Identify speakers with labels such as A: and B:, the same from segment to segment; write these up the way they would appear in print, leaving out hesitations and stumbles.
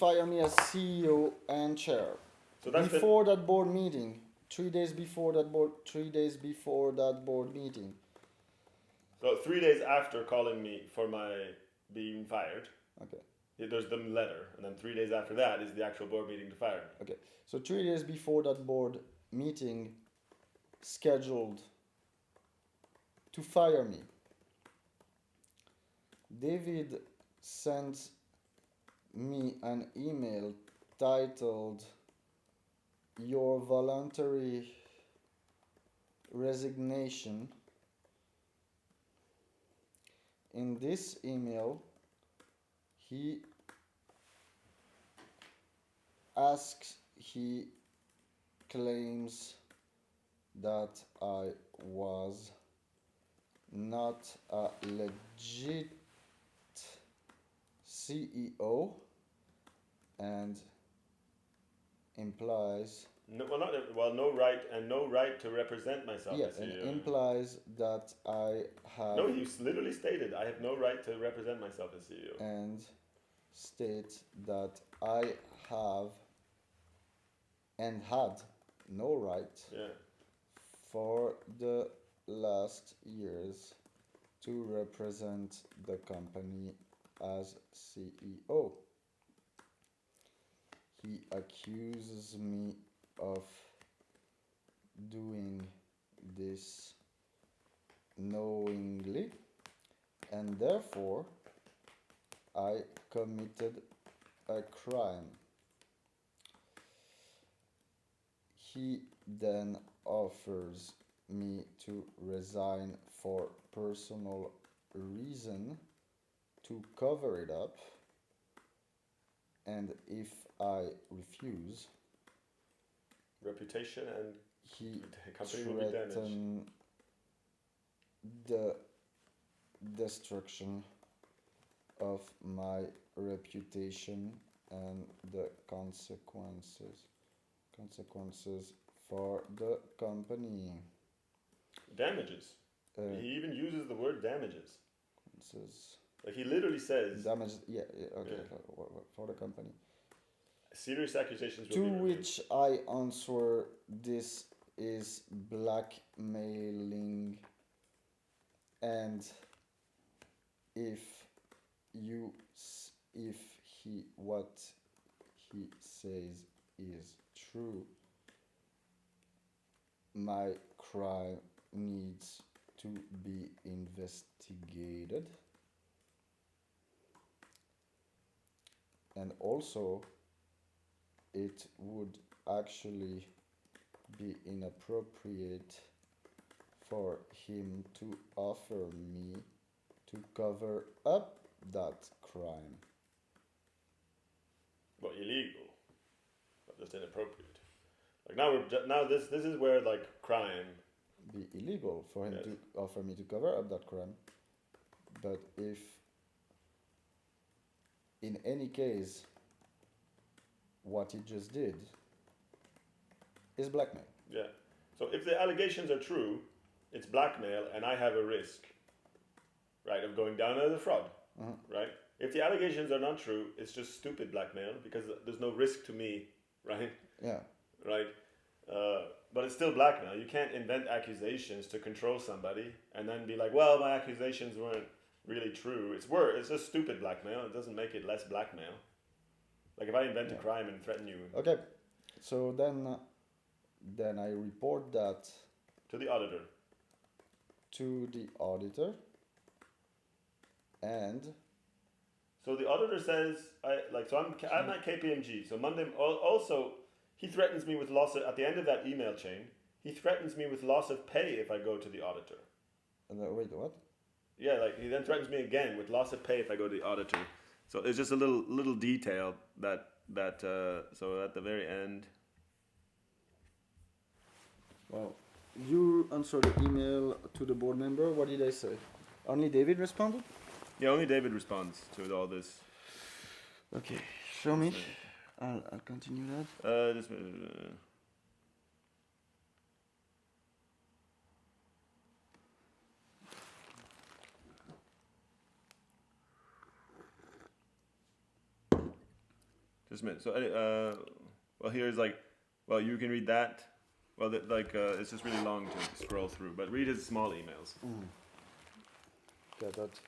A: fire me as CEO and chair.
B: So that's
A: Before that board meeting, 3 days before that board meeting.
B: So 3 days after calling me for my being fired,
A: Okay.
B: there's the letter, and then 3 days after that is the actual board meeting to fire me.
A: Okay. So 3 days before that board meeting scheduled to fire me, David sent me an email titled "Your voluntary resignation." In this email, he claims that I was not a legit CEO and implies
B: No right to represent myself as
A: and
B: CEO.
A: implies that I have
B: No, he literally stated, I have no right to represent myself as CEO.
A: and states that I have and had no right for the last years to represent the company as CEO. He accuses me of doing this knowingly, and therefore I committed a crime. He then offers me to resign for personal reason to cover it up, and if I refuse,
B: reputation and
A: he
B: the company will be damaged.
A: threatened the destruction of my reputation and the consequences for the company.
B: Damages. He even uses the word damages.
A: Says
B: Like he literally says
A: damage. Okay. For the company.
B: Serious accusations will
A: to
B: be removed.
A: which I answer, this is blackmailing, and if what he says is true, my crime needs to be investigated, and also it would actually be inappropriate for him to offer me to cover up that crime.
B: Well, illegal, but just inappropriate. Like now this is where like crime
A: Be illegal for him to offer me to cover up that crime. But if in any case what he just did is blackmail.
B: Yeah. So if the allegations are true, it's blackmail, and I have a risk, right, of going down as a fraud, right? If the allegations are not true, it's just stupid blackmail because there's no risk to me, right?
A: Yeah.
B: Right. But it's still blackmail. You can't invent accusations to control somebody and then be like, well, my accusations weren't really true. It's just stupid blackmail. It doesn't make it less blackmail. Like if I invent a crime and threaten you.
A: Okay. So then I report that
B: to the auditor.
A: And
B: so the auditor says I'm at KPMG. So Monday also he threatens me with loss at the end of that email chain. He threatens me with loss of pay if I go to the auditor.
A: Wait, what?
B: Yeah, like he then threatens me again with loss of pay if I go to the auditor. So it's just a little detail that so at the very end.
A: Well, you answered the email to the board member. What did I say? Only David responded?
B: Yeah, only David responds to all this.
A: Okay, show me. I'll continue that.
B: Just a minute. So, well, here's like, well, you can read that. Well, it's just really long to scroll through, but read his small emails.
A: Okay, I thought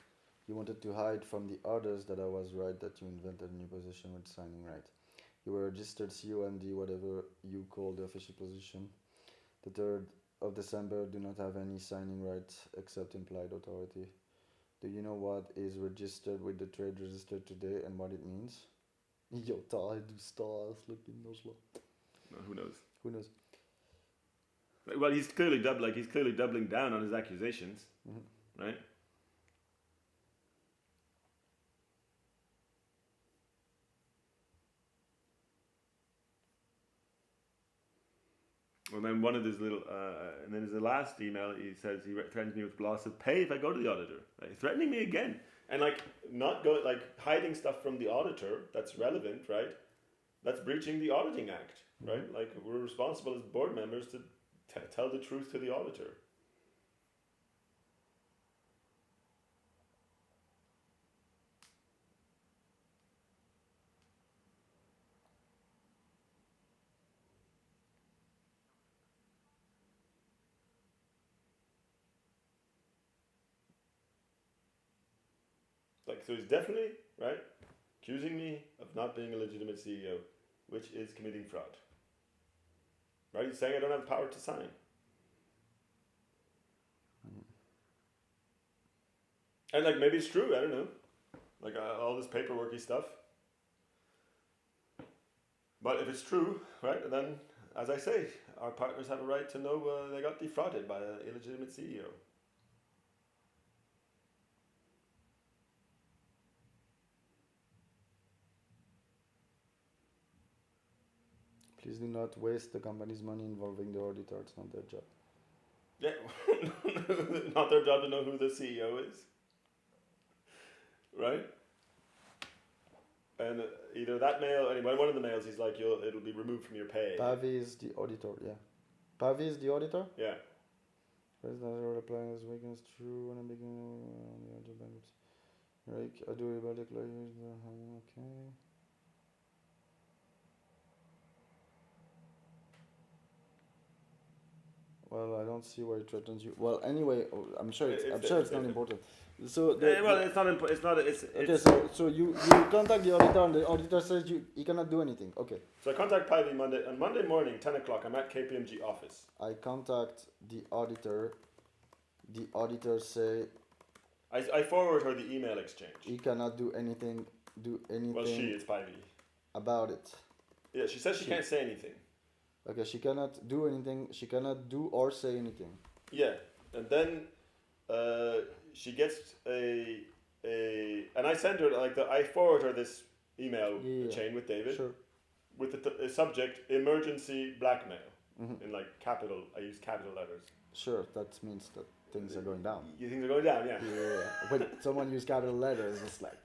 A: you wanted to hide from the others that I was right that you invented a new position with signing right. You were registered se1, whatever you call the official position. The 3rd of December do not have any signing rights except implied authority. Do you know what is registered with the trade register today and what it means? Jo, du stars looking those.
B: No, who knows?
A: Who knows?
B: Well, he's clearly doubling down on his accusations, right? Well, then one of his little, and then the last email, he says he threatens me with loss of pay if I go to the auditor. Like, threatening me again, and like not go like hiding stuff from the auditor that's relevant, right? That's breaching the Auditing Act, right? Like we're responsible as board members to tell the truth to the auditor. Like, so he's definitely, right, accusing me of not being a legitimate CEO, which is committing fraud. Right? He's saying I don't have the power to sign. And, like, maybe it's true, I don't know. Like, all this paperworky stuff. But if it's true, right, then, as I say, our partners have a right to know they got defrauded by an illegitimate CEO.
A: Please do not waste the company's money involving the auditor. It's not their job.
B: Yeah, not their job to know who the CEO is. Right? And either that mail, anyway, one of the mails, he's like, it'll be removed from your pay.
A: Pavi is the auditor, yeah. Pavi is the auditor?
B: Yeah.
A: Where's the other applying this weekend? It's true when I'm beginning on the other bankruptcy. Right, I do about the closures. Okay. Well, I don't see why it threatens you. Well, anyway, I'm sure it's not important. So
B: Well, it's not. It's not.
A: Okay, so you contact the auditor, and the auditor says he cannot do anything. Okay.
B: So I contact Pivy on Monday morning, 10 o'clock. I'm at KPMG office.
A: I contact the auditor. The auditor say
B: I forward her the email exchange.
A: he cannot do anything.
B: Well, it's Pivy.
A: About it.
B: Yeah, she says she can't say anything.
A: Okay, she cannot do anything. She cannot do or say anything.
B: Yeah, and then she gets and I send her I forward her this email chain with David.
A: Sure.
B: With the subject emergency blackmail in like capital. I use capital letters.
A: Sure, that means that things are going down.
B: You things are going down, yeah.
A: Yeah. When someone use capital letters, it's like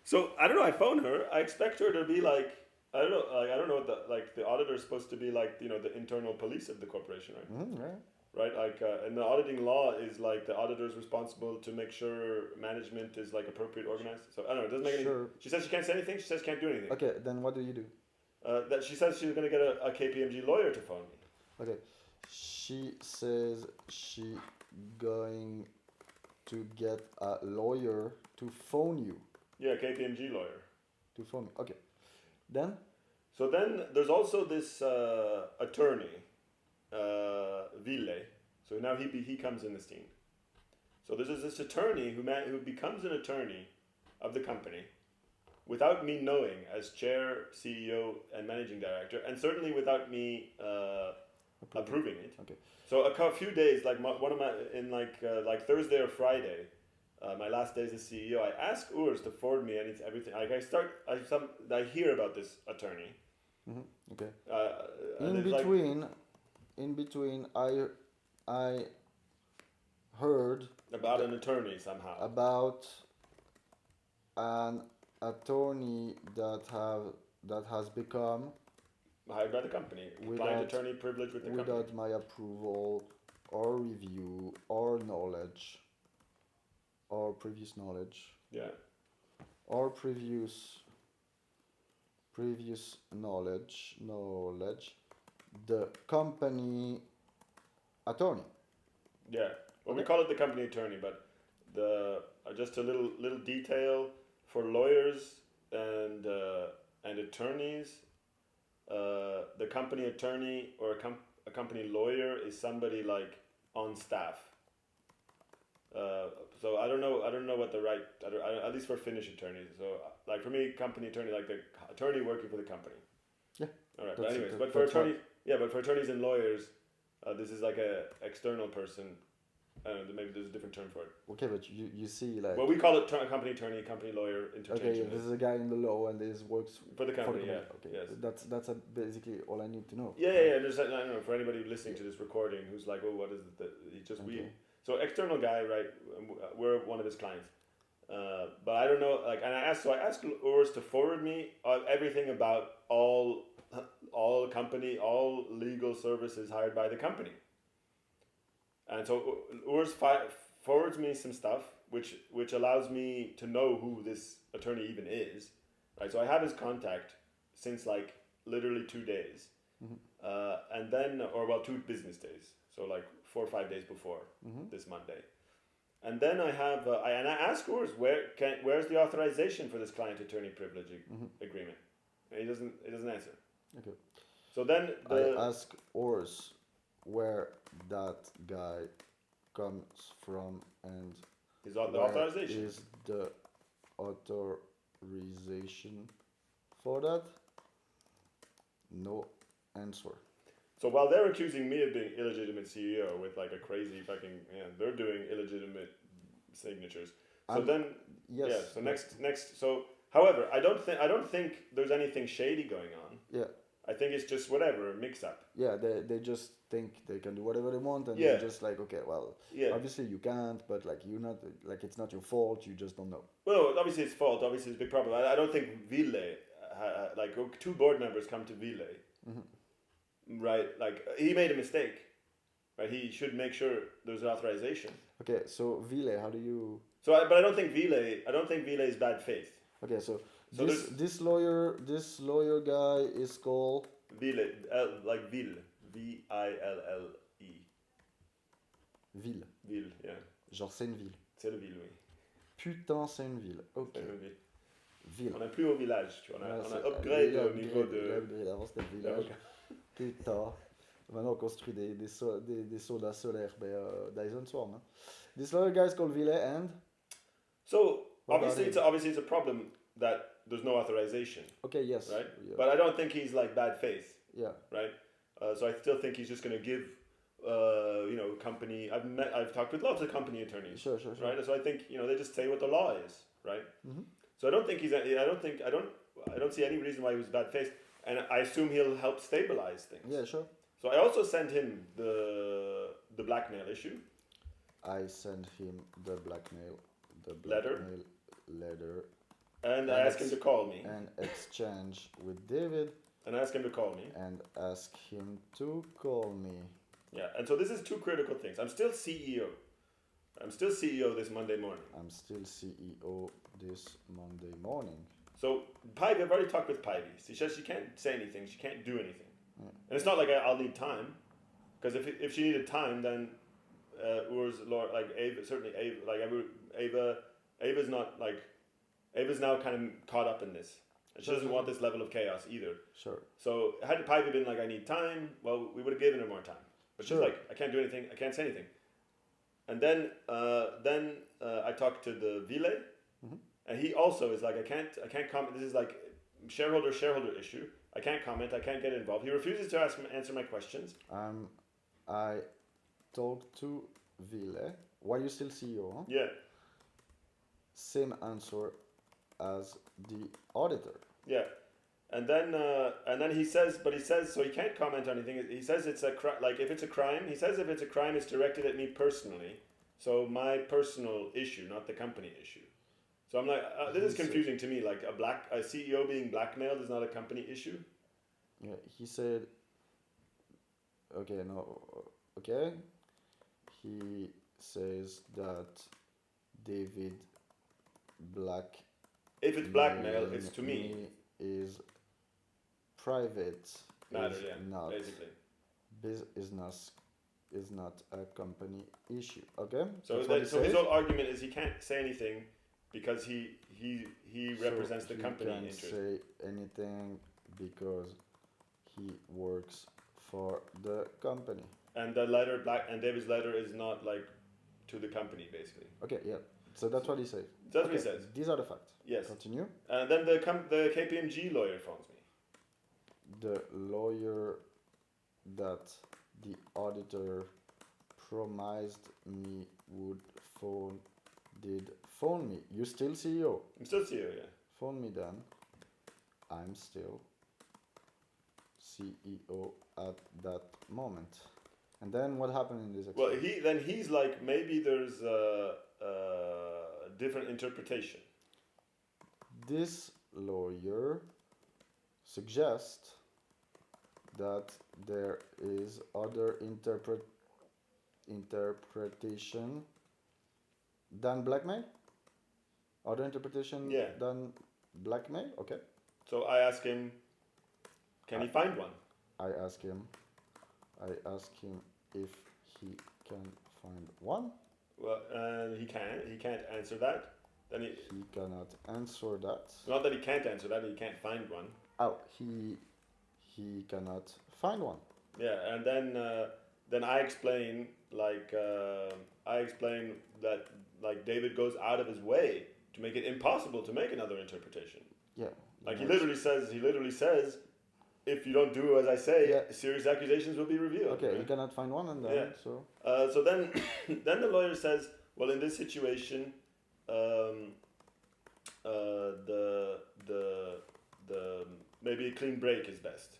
B: So I don't know. I phone her. I expect her to be like I don't know. Like I don't know what the auditor is supposed to be like. You know, the internal police of the corporation, right?
A: right.
B: Right. Like and the auditing law is like the auditor is responsible to make sure management is like appropriate organized. So I don't know. It doesn't make any. She says she can't say anything. She says she can't do anything.
A: Okay, then what do you do?
B: That she says she's going to get a KPMG lawyer to phone me.
A: Okay, she says she going to get a lawyer to phone you.
B: Yeah, KPMG lawyer.
A: To phone me. Okay. Then?
B: So then there's also this attorney, Ville. So now he comes in the scene. So there's this attorney who becomes an attorney of the company without me knowing as chair, CEO, and managing director, and certainly without me approving it.
A: Okay.
B: So a few days, like like Thursday or Friday, my last day as a CEO, I ask Urs to forward me everything. Like I hear about this attorney.
A: Mm-hmm. Okay. In between, I heard
B: about an attorney somehow.
A: About an attorney that has become
B: hired by the company, client attorney privilege with the company.
A: Without my approval or review or knowledge or previous knowledge.
B: Yeah.
A: or previous knowledge the company attorney.
B: Yeah. Well, we
A: Okay.
B: call it the company attorney, but the just a little detail for lawyers and attorneys. The company attorney or a company lawyer is somebody like on staff. So I don't know what the right. At least for Finnish attorneys. So like for me, company attorney, like the attorney working for the company.
A: Yeah.
B: All right. But
A: That's
B: anyways,
A: it.
B: but for
A: That's
B: attorney, yeah, but for attorneys and lawyers, this is like a external person. Maybe there's a different term for it.
A: Okay, but you see like.
B: Well, we call it company attorney, company lawyer, interchangeably.
A: Okay, yeah, this is a guy in the law and this works
B: For the company, yeah.
A: Okay,
B: Yes.
A: that's basically all I need to know.
B: Yeah. There's, I don't know, for anybody listening to this recording who's like, oh, what is it? He just
A: Okay.
B: So external guy, right? We're one of his clients. But I don't know, like, and I asked Urs to forward me everything about all legal services hired by the company. And so Urs forwards me some stuff, which allows me to know who this attorney even is, right? So I have his contact since like literally 2 days, and then 2 business days, so like 4 or 5 days before this Monday, and then I have I ask Urs where's the authorization for this client attorney privilege agreement, and he doesn't answer.
A: Okay.
B: So then
A: I ask Urs where that guy comes from and
B: the authorization
A: is the authorization for that. No answer.
B: So while they're accusing me of being illegitimate CEO with like a crazy fucking, they're doing illegitimate signatures. So
A: yes.
B: yeah. So next. So however, I don't think there's anything shady going on.
A: Yeah.
B: I think it's just whatever, a mix up.
A: Yeah, they just think they can do whatever they want, and
B: Yeah.
A: they're just like, okay, well, obviously you can't, but like you're not, like it's not your fault, you just don't know.
B: Well, obviously it's fault. Obviously it's a big problem. I don't think Ville, like 2 board members come to Ville, right? Like he made a mistake, right? He should make sure there's an authorization.
A: Okay, so Ville, how do you?
B: But I don't think Ville is bad faith.
A: Okay, so
B: So
A: this lawyer guy is called
B: Ville, like Ville, Ville.
A: Ville.
B: Ville, yeah.
A: Genre c'est une ville.
B: C'est le ville, oui.
A: Putain, c'est une ville. Ok.
B: C'est une ville.
A: Ville.
B: On n'est plus au village, tu vois. On a upgrade au niveau de.
A: Avant c'était le village. Putain. Maintenant on construit des sodas solaires. Dyson Swarm. Hein. This lawyer guy is called Ville and.
B: So obviously it's a problem that there's no authorization.
A: Okay, yes.
B: Right?
A: Yeah.
B: But I don't think he's like bad faith.
A: Yeah.
B: Right? So I still think he's just going to give, company. I've talked with lots of company attorneys.
A: Sure.
B: Right? So I think, they just say what the law is. Right? Mm-hmm. So I don't think I don't see any reason why he was bad faith. And I assume he'll help stabilize things.
A: Yeah, sure.
B: So I also sent him the blackmail issue.
A: I sent him the blackmail
B: letter.
A: And
B: I asked him to call me.
A: And exchange with David.
B: And ask him to call me.
A: And ask him to call me.
B: Yeah, and so this is 2 critical things. I'm still CEO. This Monday morning.
A: I'm still CEO this Monday morning.
B: So Pivy, I've already talked with Pivy. She says she can't say anything. She can't do anything. Yeah. And it's not like I'll need time. Because if she needed time, then Ava's not like, Ava's now kind of caught up in this. And she doesn't want this level of chaos either.
A: Sure.
B: So had Pivy been like, I need time, well, we would have given her more time. But she's like, I can't do anything, I can't say anything. And then I talked to the Ville, and he also is like, I can't comment. This is like shareholder issue. I can't comment. I can't get involved. He refuses to answer my questions.
A: I talked to Ville. Why you still CEO? Huh?
B: Yeah.
A: Same answer as the auditor.
B: Yeah. And then he says, so he can't comment on anything. He says it's if it's a crime, it's directed at me personally. So my personal issue, not the company issue. So I'm like, this is confusing to me. Like a CEO being blackmailed is not a company issue.
A: Yeah, he said. Okay, no, okay. He says that David blackmailed
B: If it's blackmail, it's to me.
A: Is private.
B: Matter,
A: is
B: yeah,
A: not
B: basically.
A: is not a company issue. Okay.
B: So
A: That's what he
B: so his
A: says.
B: whole argument is he can't say anything because he represents the company
A: He can't
B: interest.
A: say anything because he works for the company.
B: And the letter and David's letter is not like to the company basically.
A: Okay, yeah. So that's what he says.
B: That's what he says.
A: These are the facts.
B: Yes.
A: Continue.
B: And then the KPMG lawyer phones me.
A: The lawyer that the auditor promised me would phone did phone me. You still CEO?
B: I'm still CEO, yeah.
A: Phone me then. I'm still CEO at that moment. And then what happened in this
B: Well,
A: experience?
B: he's like, maybe there's a different interpretation.
A: This lawyer suggests that there is other interpretation than blackmail? Other interpretation
B: Yeah.
A: than blackmail? Okay.
B: So I ask him, can he find one?
A: I ask him if he can find one.
B: Well, and he can't answer that. Then
A: He cannot answer that.
B: not that he can't answer that, he can't find one.
A: Oh, he cannot find one.
B: Yeah, and then I explain that like David goes out of his way to make it impossible to make another interpretation.
A: Yeah.
B: Like he literally says, if you don't do as I say,
A: Yeah.
B: serious accusations will be revealed.
A: Okay,
B: right?
A: he cannot find one, and then
B: Yeah.
A: so
B: So then then the lawyer says, well, in this situation, the maybe a clean break is best.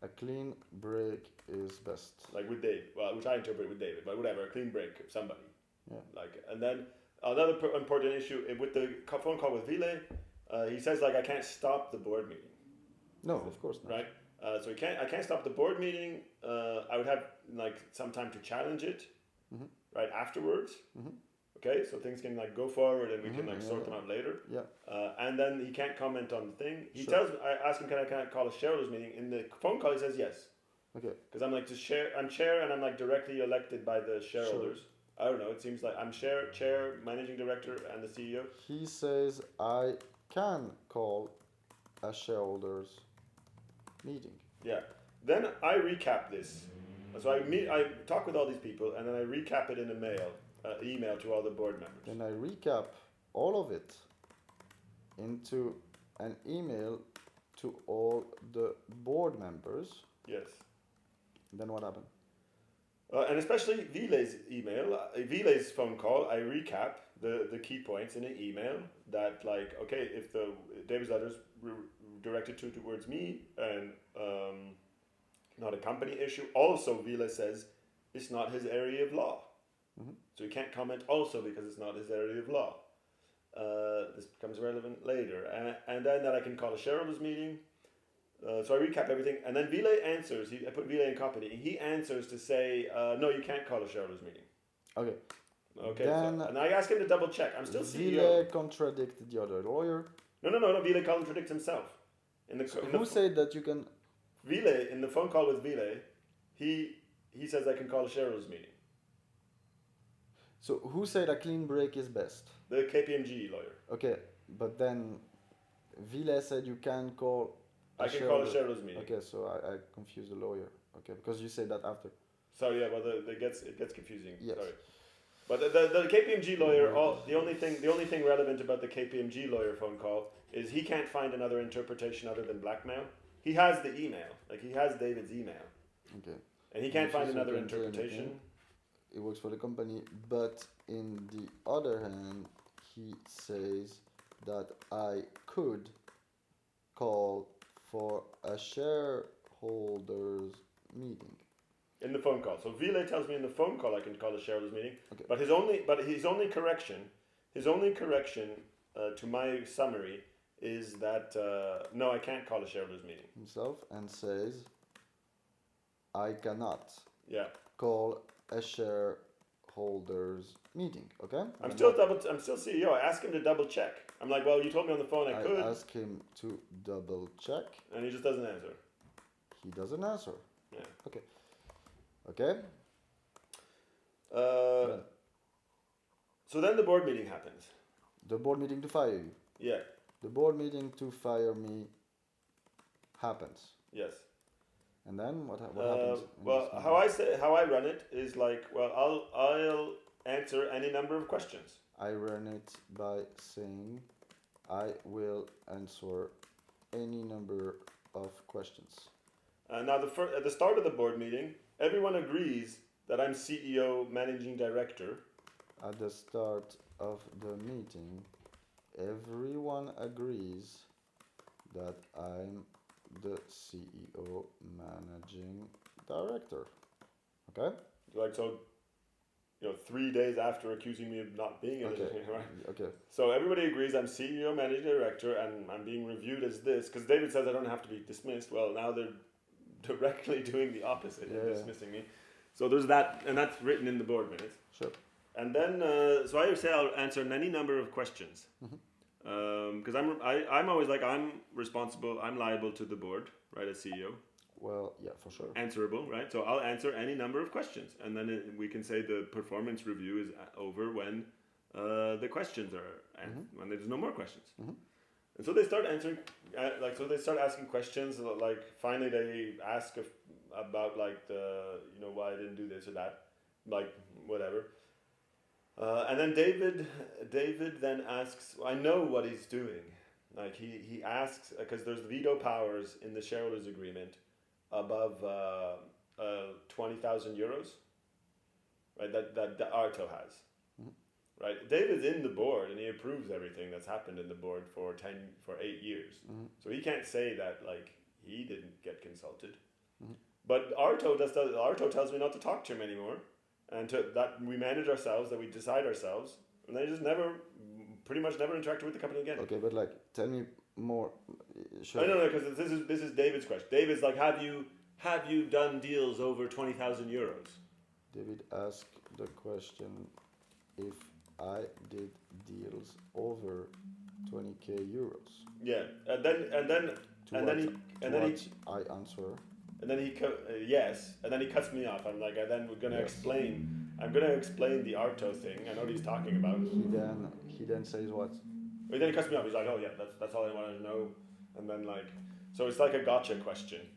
A: a clean break is best.
B: Like with David, well, which I interpret with David, but whatever, a clean break of somebody.
A: Yeah.
B: Like, and then another important issue with the phone call with Ville, he says like I can't stop the board meeting.
A: No, of course not.
B: Right. So I can't stop the board meeting. I would have like some time to challenge it,
A: Mhm.
B: right afterwards.
A: Mhm.
B: Okay, so things can like go forward and we can
A: Mhm,
B: like
A: yeah,
B: sort
A: yeah.
B: them out later.
A: Yeah.
B: And then he can't comment on the thing. He
A: Sure.
B: tells me, I ask him, can I call a shareholders meeting? In the phone call, he says yes.
A: Okay.
B: Because I'm like I'm chair and I'm like directly elected by the shareholders. I don't know. It seems like I'm chair, managing director, and the CEO.
A: He says I can call a shareholders meeting.
B: Yeah. Then I recap this. So I talk with all these people, and then I recap it in a email to all the board members.
A: Then I recap all of it into an email to all the board members.
B: Yes.
A: Then what happened?
B: And especially Ville's email, Ville's phone call, I recap the key points in an email that like, okay, if the David's letters directed towards me and not a company issue. Also, Ville says it's not his area of law.
A: Mhm.
B: So he can't comment also because it's not his area of law. This becomes relevant later. And then that I can call a shareholders meeting. So I recap everything. And then Ville answers. I put Ville in copy. He answers to say, no, you can't call a shareholders meeting.
A: Okay.
B: Okay.
A: Then
B: and I ask him to double check. I'm still CEO.
A: Ville contradicted the other lawyer.
B: No. Ville contradicts himself.
A: Who said that you can?
B: Ville, in the phone call with Ville, he says I can call a shareholders meeting.
A: So who said a clean break is best?
B: The KPMG lawyer.
A: Okay, but then Ville said you can call.
B: I can call a shareholders meeting.
A: Okay, so I confused the lawyer. Okay, because you said that after.
B: Sorry, yeah, well, it gets confusing.
A: Yes.
B: Sorry. But the KPMG lawyer, the only thing relevant about the KPMG lawyer phone call is he can't find another interpretation other than blackmail. He has the email, like he has David's email,
A: Okay.
B: and he can't
A: He
B: find
A: says
B: another
A: you can't say
B: interpretation.
A: anything. It works for the company, but in the other hand, he says that I could call for a shareholders meeting.
B: In the phone call. So Ville tells me in the phone call I can call a shareholders meeting.
A: Okay.
B: But his only correction to my summary is that no, I can't call a shareholders meeting.
A: Himself and says I cannot
B: Yeah.
A: call a shareholders meeting. Okay.
B: I'm still CEO. I ask him to double check. I'm like, well, you told me on the phone I could.
A: I ask him to double check.
B: And he just doesn't answer.
A: He doesn't answer.
B: Yeah.
A: Okay. Okay.
B: So then the board meeting happens.
A: The board meeting to fire you.
B: Yeah.
A: The board meeting to fire me happens.
B: Yes.
A: And then what happens?
B: Well, how I run it is like, well, I'll answer any number of questions.
A: I run it by saying I will answer any number of questions.
B: Now, at the start of the board meeting, everyone agrees that I'm CEO, managing director.
A: At the start of the meeting, everyone agrees that I'm the CEO, managing director. Okay?
B: Like, so, 3 days after accusing me of not being in it, right?
A: Okay.
B: So everybody agrees I'm CEO, managing director, and I'm being reviewed as this, because David says I don't have to be dismissed. Well, now they're directly doing the opposite and dismissing me. So there's that, and that's written in the board minutes.
A: Sure.
B: And then, so I say I'll answer any number of questions. Because I'm always like, I'm responsible, I'm liable to the board, right, as CEO.
A: Well, yeah, for sure.
B: Answerable, right? So I'll answer any number of questions. And then we can say the performance review is over when the questions are, when there's no more questions. And so they start answering, they start asking questions, like finally they ask about like why I didn't do this or that, like whatever. And then David then asks, I know what he's doing. Like he asks, because there's veto powers in the shareholders agreement above 20,000 euros, right? That Arto has. Right, David's in the board and he approves everything that's happened in the board for 8 years. So he can't say that like he didn't get consulted. But Arto tells me not to talk to him anymore, and that we manage ourselves, that we decide ourselves, and they just pretty much never interacted with the company again.
A: Okay, but like, tell me more.
B: Sure. No, because this is David's question. David's like, have you done deals over 20,000 euros?
A: David asked the question if I did deals over 20k euros.
B: Yeah, and then
A: I answer.
B: And then yes, and then he cuts me off. I'm like, I'm gonna explain the Arto thing. I know what he's talking about.
A: He then says what?
B: But then he cuts me off. He's like, oh yeah, that's all I wanted to know. And then so it's like a gotcha question.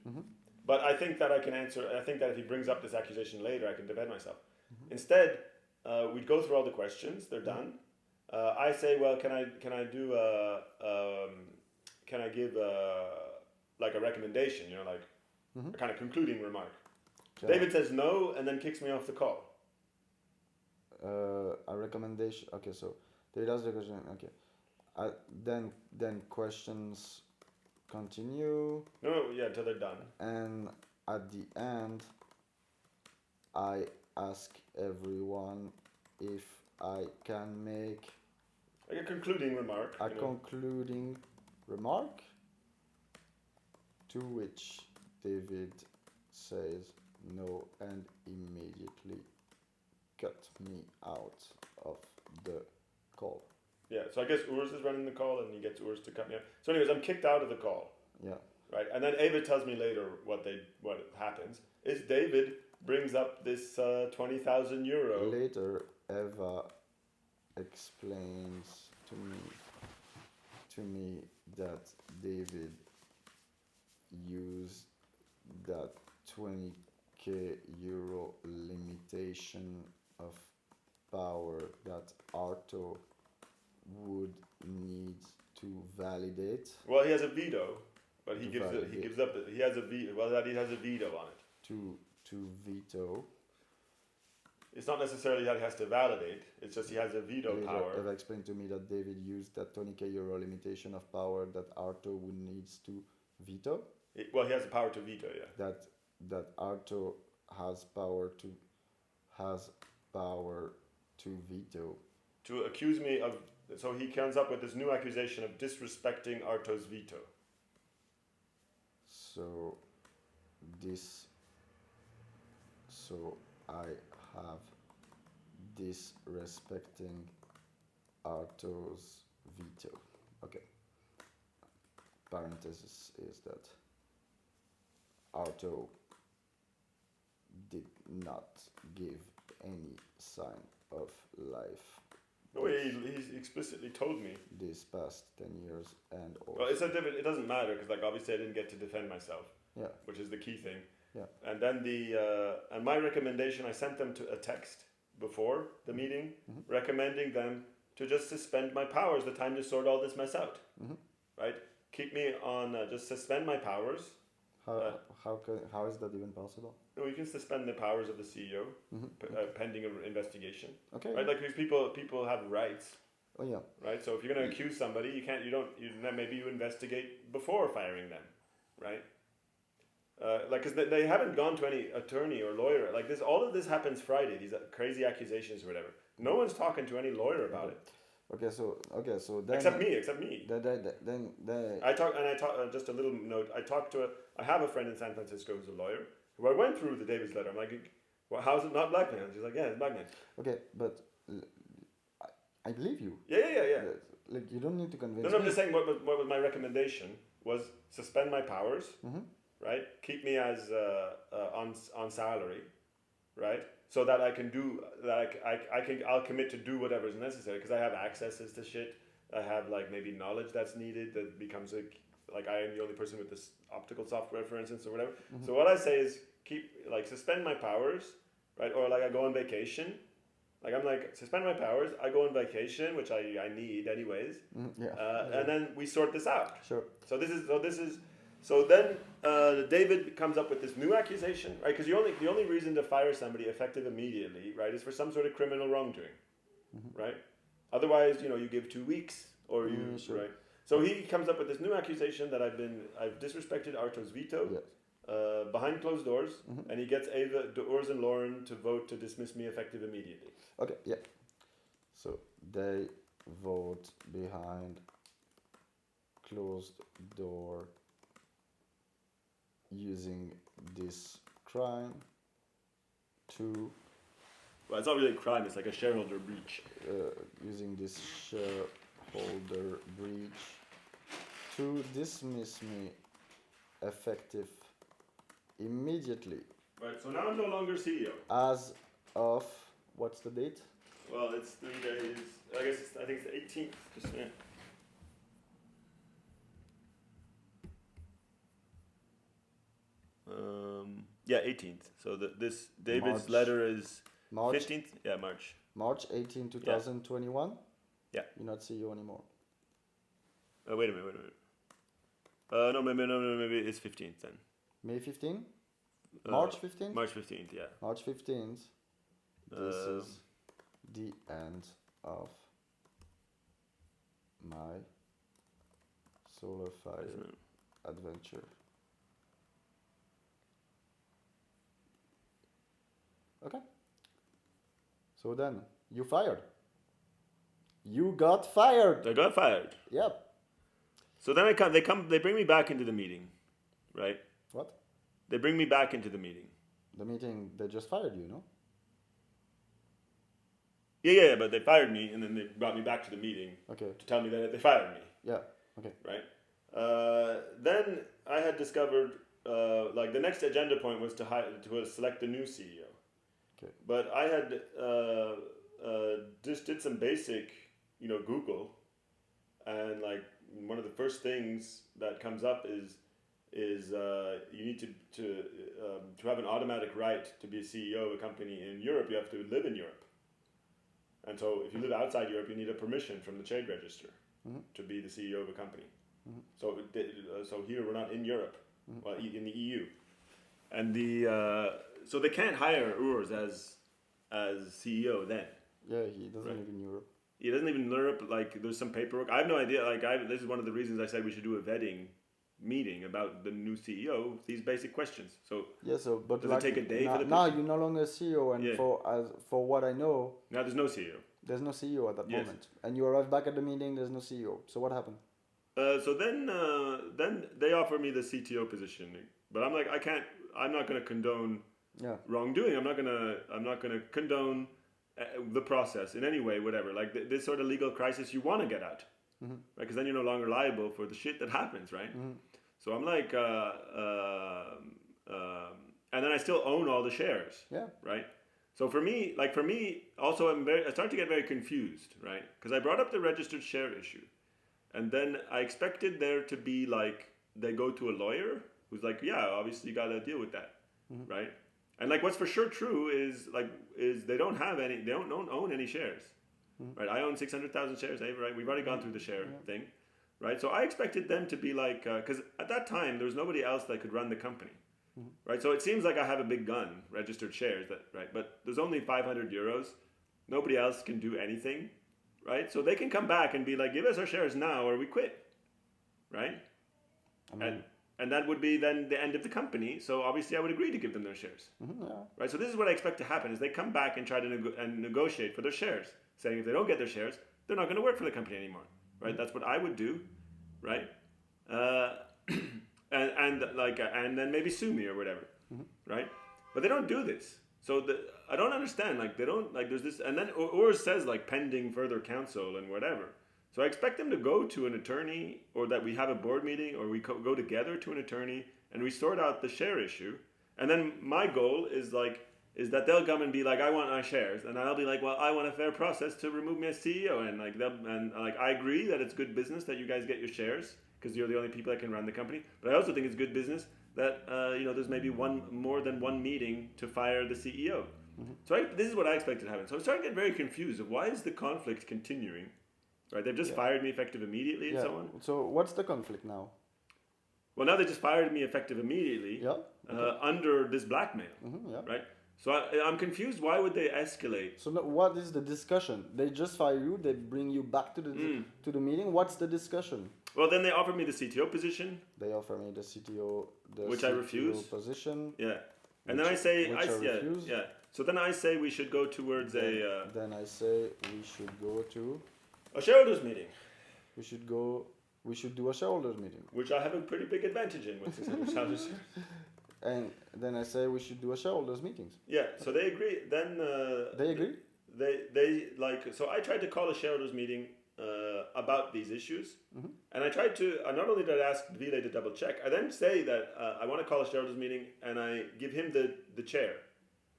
B: But I think that I can answer. I think that if he brings up this accusation later, I can defend myself. Instead, we go through all the questions. They're done. I say, well, can I give like a recommendation? A kind of concluding remark. Yeah. David says no, and then kicks me off the call.
A: A recommendation. Okay, so David asks the question. Okay, then questions continue.
B: No, yeah, until they're done.
A: And at the end, I ask everyone if I can make
B: like a concluding remark.
A: A concluding remark, to which David says no and immediately cut me out of the call.
B: Yeah, so I guess Urs is running the call and he gets Urs to cut me out. So anyways, I'm kicked out of the call.
A: Yeah.
B: Right, and then Eva tells me later what happens is David brings up this 20,000 euro.
A: Later, Eva explains to me that David used that 20k euro limitation of power that Arto would need to validate.
B: Well, he has a veto, but he has a veto. Well, that he has a veto on it.
A: To veto.
B: It's not necessarily that he has to validate. It's just he has a veto power.
A: Eva explained to me that David used that 20k euro limitation of power that Arto would need to veto.
B: He has the power to veto, yeah.
A: That Arto has power to veto.
B: To accuse me of, so he comes up with this new accusation of disrespecting Arto's veto.
A: So I have disrespecting Arto's veto. Okay. Parenthesis is that Arto did not give any sign of life
B: No, he's explicitly told me.
A: this past 10 years and also.
B: Well, it doesn't matter because, like, obviously I didn't get to defend myself.
A: Yeah.
B: Which is the key thing.
A: Yeah.
B: And then and my recommendation, I sent them to a text before the meeting, recommending them to just suspend my powers the time to sort all this mess out. Right? Keep me on, just suspend my powers.
A: How is that even possible?
B: No, you can suspend the powers of the CEO pending an investigation.
A: Okay.
B: Right? Like, because people have rights.
A: Oh yeah.
B: Right? So if you're going to accuse somebody, maybe you investigate before firing them. Right? Because they haven't gone to any attorney or lawyer. Like this, all of this happens Friday. These crazy accusations or whatever. No one's talking to any lawyer about it.
A: Okay, so then
B: Except me.
A: Then
B: I talk just a little note. I have a friend in San Francisco who's a lawyer who I went through the Davis letter. I'm like, well, how's it not blackmail? She's like, yeah, it's blackmail.
A: Okay, but I believe you.
B: Yeah.
A: Like you don't need to convince
B: No,
A: me.
B: I'm just saying what was my recommendation was suspend my powers. Right, keep me as on salary, right, so that I can do that. I'll commit to do whatever is necessary because I have accesses to shit. I have like maybe knowledge that's needed that becomes like I am the only person with this optical software, for instance, or whatever. So what I say is suspend my powers, right, or like I go on vacation. Like I'm like suspend my powers. I go on vacation, which I need anyways. And then we sort this out.
A: Sure.
B: So then David comes up with this new accusation, right? Because the only reason to fire somebody effective immediately, right, is for some sort of criminal wrongdoing, right? Otherwise, you give 2 weeks or you,
A: sure.
B: right? So he comes up with this new accusation that I've disrespected Arto's veto behind closed doors, and he gets Ava, Urs, and Lauren to vote to dismiss me effective immediately.
A: Okay, yeah. So they vote behind closed door using this crime to
B: Well, it's not really a crime, it's like a shareholder breach.
A: using this shareholder breach to dismiss me effective immediately.
B: Right, so now I'm no longer CEO.
A: As of, what's the date?
B: Well, it's 3 days. I think it's the 18th. Just yeah. Yeah, 18th. So this David's
A: March.
B: letter is
A: March
B: 15th. Yeah, March.
A: March 18, 2021?
B: Yeah.
A: You're not CEO anymore.
B: Wait a minute. No, maybe it's 15th then.
A: May 15? March 15th?
B: March 15th, yeah.
A: March 15th. This is the end of my solar fire adventure. Okay. So then, you fired. You got fired.
B: I got fired.
A: Yep.
B: So then they bring me back into the meeting, right?
A: What?
B: They bring me back into the meeting.
A: The meeting, they just fired you, no?
B: Yeah, but they fired me and then they brought me back to the meeting
A: Okay.
B: to tell me that they fired me,
A: Yeah. Okay.
B: right? Then I had discovered, the next agenda point was to select a new CEO.
A: Okay.
B: But I had just did some basic, Google, and like one of the first things that comes up is you need to have an automatic right to be a CEO of a company in Europe. You have to live in Europe, and so if you live outside Europe, you need a permission from the trade register to be the CEO of a company. So here we're not in Europe, well, in the EU, and so they can't hire Urs as CEO then.
A: Yeah, he doesn't live in Europe.
B: He doesn't even Europe. Like there's some paperwork. I have no idea. This is one of the reasons I said we should do a vetting meeting about the new CEO. These basic questions. So
A: yeah, but
B: does it take a day for the
A: now you're no longer CEO, and
B: Yeah.
A: for what I know,
B: now there's no CEO.
A: there's no CEO at that
B: Yes.
A: moment, and you arrive back at the meeting. There's no CEO. So what happened?
B: So then they offer me the CTO position, but I'm like I'm not going to condone
A: Yeah.
B: wrongdoing. I'm not going to condone the process in any way, whatever. Like this sort of legal crisis, you want to get out, right? Because then you're no longer liable for the shit that happens, right? So I'm like, and then I still own all the shares, right? So for me, also I started to get very confused, right? Because I brought up the registered share issue, and then I expected there to be like they go to a lawyer who's like, yeah, obviously you got to deal with that, right? And like what's for sure true is they don't own any shares, right? I own 600,000 shares, right? We've already gone through the share thing, right? So I expected them to be like, because at that time there was nobody else that could run the company, right? So it seems like I have a big gun, registered shares, right? But there's only 500 euros. Nobody else can do anything, right? So they can come back and be like, give us our shares now or we quit, right? And that would be then the end of the company. So obviously I would agree to give them their shares, right? So this is what I expect to happen: is they come back and try to negotiate for their shares, saying if they don't get their shares, they're not going to work for the company anymore, right? That's what I would do, right? And then maybe sue me or whatever, right? But they don't do this. So I don't understand. Like they don't like. There's this, and then or says like pending further counsel and whatever. So I expect them to go to an attorney, or that we have a board meeting, or we go together to an attorney and we sort out the share issue. And then my goal is that they'll come and be like, I want my shares, and I'll be like, well, I want a fair process to remove me as CEO, and I agree that it's good business that you guys get your shares because you're the only people that can run the company. But I also think it's good business that there's maybe more than one meeting to fire the CEO. So this is what I expected to happen. So I'm starting to get very confused of why is the conflict continuing. Right, they've just fired me effective immediately and so on.
A: So what's the conflict now?
B: Well, now they just fired me effective immediately under this blackmail, right? So I'm confused. Why would they escalate?
A: So what is the discussion? They just fire you. They bring you back to the meeting. What's the discussion?
B: Well, then they offered me the CTO position.
A: They offer me the CTO,
B: which
A: CTO
B: I refuse.
A: Position.
B: Yeah, and then I say, yeah. So then I say we should go towards
A: Then I say we should go to
B: a shareholders meeting.
A: We should do a shareholders meeting.
B: Which I have a pretty big advantage in with 600 shareholders.
A: And then I say we should do a shareholders meetings.
B: Yeah, so they agree. Then
A: they agree.
B: They like. So I tried to call a shareholders meeting about these issues, and I tried to. Not only did I ask Ville to double check, I then say that I want to call a shareholders meeting, and I give him the chair.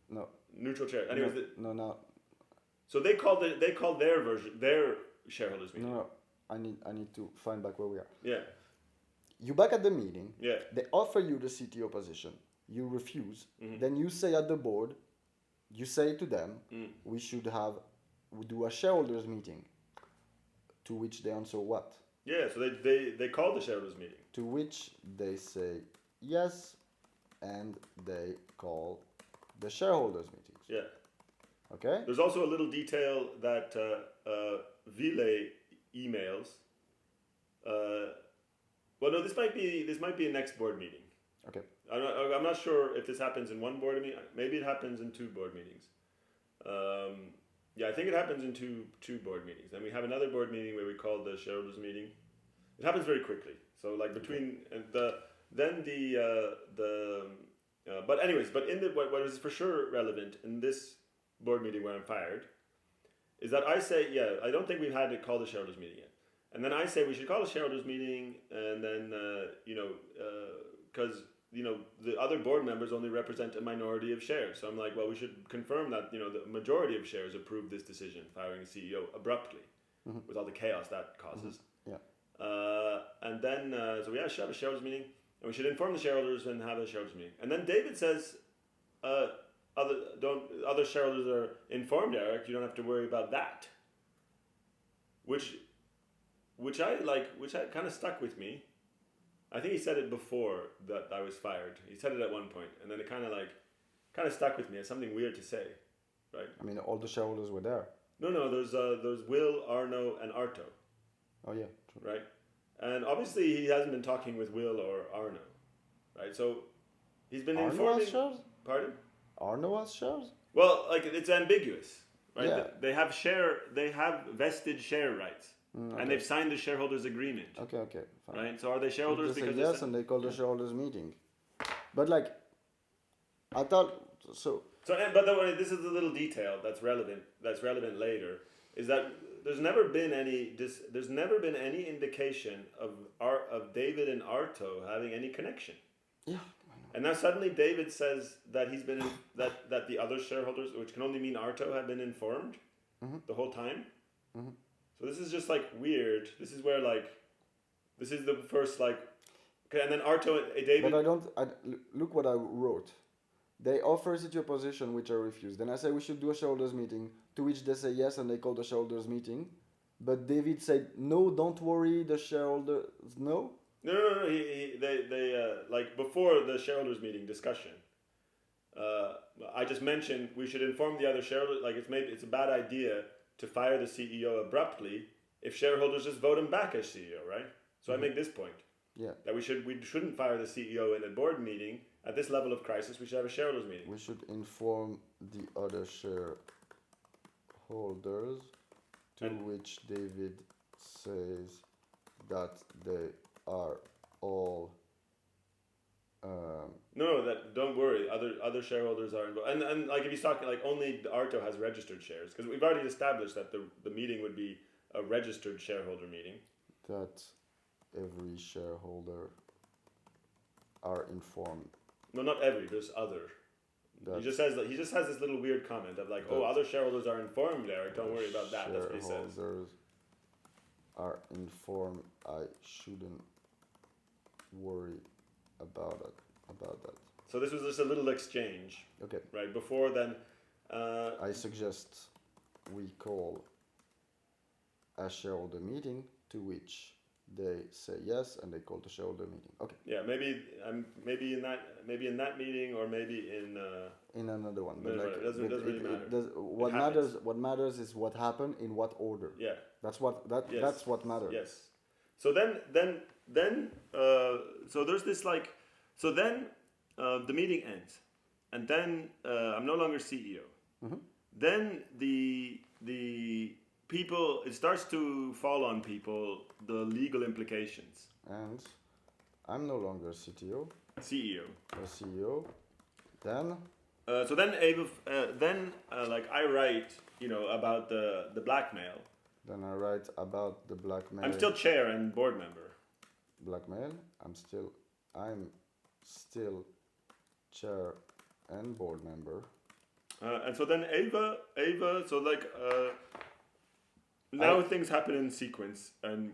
A: No.
B: Neutral chair. Anyways,
A: no.
B: So they called their shareholders meeting.
A: No, I need to find back where we are.
B: Yeah.
A: You back at the meeting.
B: Yeah.
A: They offer you the CTO position. You refuse. Then you say at the board, you say to them, we do a shareholders meeting. To which they answer what?
B: Yeah, so they called the shareholders meeting.
A: To which they say yes, and they call the shareholders meetings.
B: Yeah.
A: Okay.
B: There's also a little detail that Ville emails. Well, no, this might be a next board meeting.
A: Okay.
B: I'm not sure if this happens in one board meeting. Maybe it happens in two board meetings. Yeah, I think it happens in two board meetings. And we have another board meeting where we call the shareholders meeting. It happens very quickly. So like between but anyways, but in what is for sure relevant in this board meeting where I'm fired is that I say, I don't think we've had to call the shareholders meeting yet. And then I say we should call a shareholders meeting, and then, because, the other board members only represent a minority of shares. So I'm like, well, we should confirm that, the majority of shares approved this decision, firing a CEO abruptly, with all the chaos that causes.
A: Yeah.
B: And then, so we should have a shareholders meeting, and we should inform the shareholders and have a shareholders meeting. And then David says, other shareholders are informed, Eric, you don't have to worry about that. Which kind of stuck with me. I think he said it before that I was fired. He said it at one point, and then it kind of stuck with me as something weird to say, right?
A: I mean, all the shareholders were there.
B: No, there's Will, Arno, and Arto.
A: Oh yeah, true.
B: Right? And obviously he hasn't been talking with Will or Arno, right? So he's been
A: Arno
B: informing.
A: has shares?
B: Pardon?
A: Arno has shares?
B: Well, like it's ambiguous, right?
A: Yeah.
B: They have vested share rights.
A: Okay.
B: And they've signed the shareholders agreement.
A: Okay, fine.
B: Right? So are they shareholders
A: They say
B: because
A: yes, and they call the shareholders meeting. But I thought so.
B: So, but this is a little detail that's relevant. That's relevant later. Is that there's never been any indication of David and Arto having any connection.
A: Yeah.
B: And now suddenly David says that he's been that the other shareholders, which can only mean Arto, have been informed the whole time. So this is just like weird. This is where like this is the first like okay, and then Arto David.
A: But look what I wrote. They offer it your position, which I refuse. Then I say we should do a shareholders meeting, to which they say yes, and they call the shareholders meeting. But David said no, don't worry, the shareholders no.
B: No. They like before the shareholders meeting discussion. I just mentioned we should inform the other shareholders. Like it's a bad idea to fire the CEO abruptly if shareholders just vote him back as CEO, right? So I make this point.
A: Yeah.
B: That we shouldn't fire the CEO in a board meeting at this level of crisis. We should have a shareholders meeting.
A: We should inform the other shareholders, to which David says that they are all.
B: No, that don't worry. Other shareholders are involved, and like if he's talking like only Arto has registered shares because we've already established that the meeting would be a registered shareholder meeting.
A: That every shareholder are informed.
B: No, not every. There's other. He just says that he just has this little weird comment of like, oh, other shareholders are informed, Eric. Don't worry about that. That's what he says.
A: Shareholders are informed. I shouldn't worry about that.
B: So this was just a little exchange.
A: Okay.
B: Right before then.
A: I suggest we call a shareholder meeting, to which they say yes, and they call the shareholder meeting. Okay.
B: Yeah, maybe in that meeting, or maybe
A: in another one.
B: But like, it doesn't really matter.
A: What matters is what happened in what order.
B: Yeah.
A: That's what
B: Yes.
A: That's what matters.
B: Yes. So then so there's this like so then the meeting ends, and then I'm no longer CEO. Then the people, it starts to fall on people the legal implications.
A: And I'm no longer CTO.
B: CEO.
A: A CEO. Then.
B: So then Ava, like I write, about the blackmail.
A: Then I write about the blackmail.
B: I'm still chair and board member.
A: Blackmail. I'm still chair and board member.
B: And so then Ava, so like now things happen in sequence, and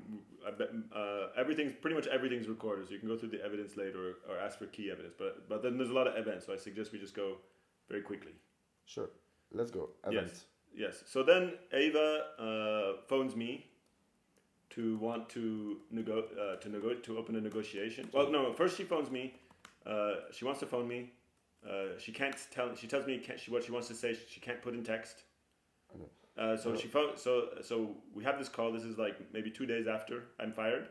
B: pretty much everything's recorded. So you can go through the evidence later or ask for key evidence. But then there's a lot of events, so I suggest we just go very quickly.
A: Sure, let's go. Events.
B: Yes. So then Ava phones me to want to open a negotiation. Well, no. First she phones me. She wants to phone me. She can't tell. She tells me what she wants to say. She can't put in text.
A: Okay.
B: So she phone. So we have this call. This is like maybe 2 days after I'm fired.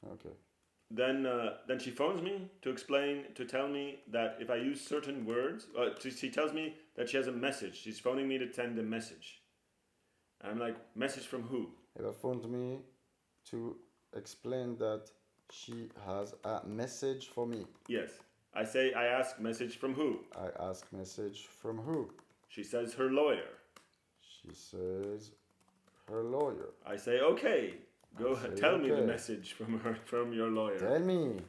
A: Okay.
B: Then she phones me to tell me that if I use certain words, she tells me that she has a message. She's phoning me to send a message. And I'm like, message from who?
A: Eva phoned me to explain that she has a message for me.
B: Yes. I ask message from who?
A: I ask message from who?
B: She says her lawyer.
A: She says her lawyer.
B: I say, okay. Go ahead. Tell me the message from your lawyer.
A: Tell me.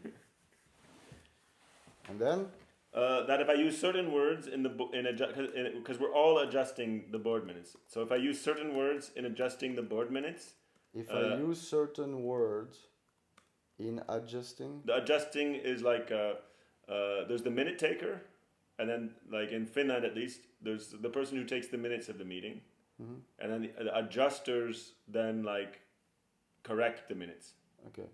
A: And then?
B: That if I use certain words because we're all adjusting the board minutes. So if I use certain words in adjusting the board minutes.
A: If I use certain words in adjusting.
B: The adjusting is like there's the minute taker, and then like in Finland at least there's the person who takes the minutes of the meeting, and then the adjusters then like correct the minutes.
A: Okay.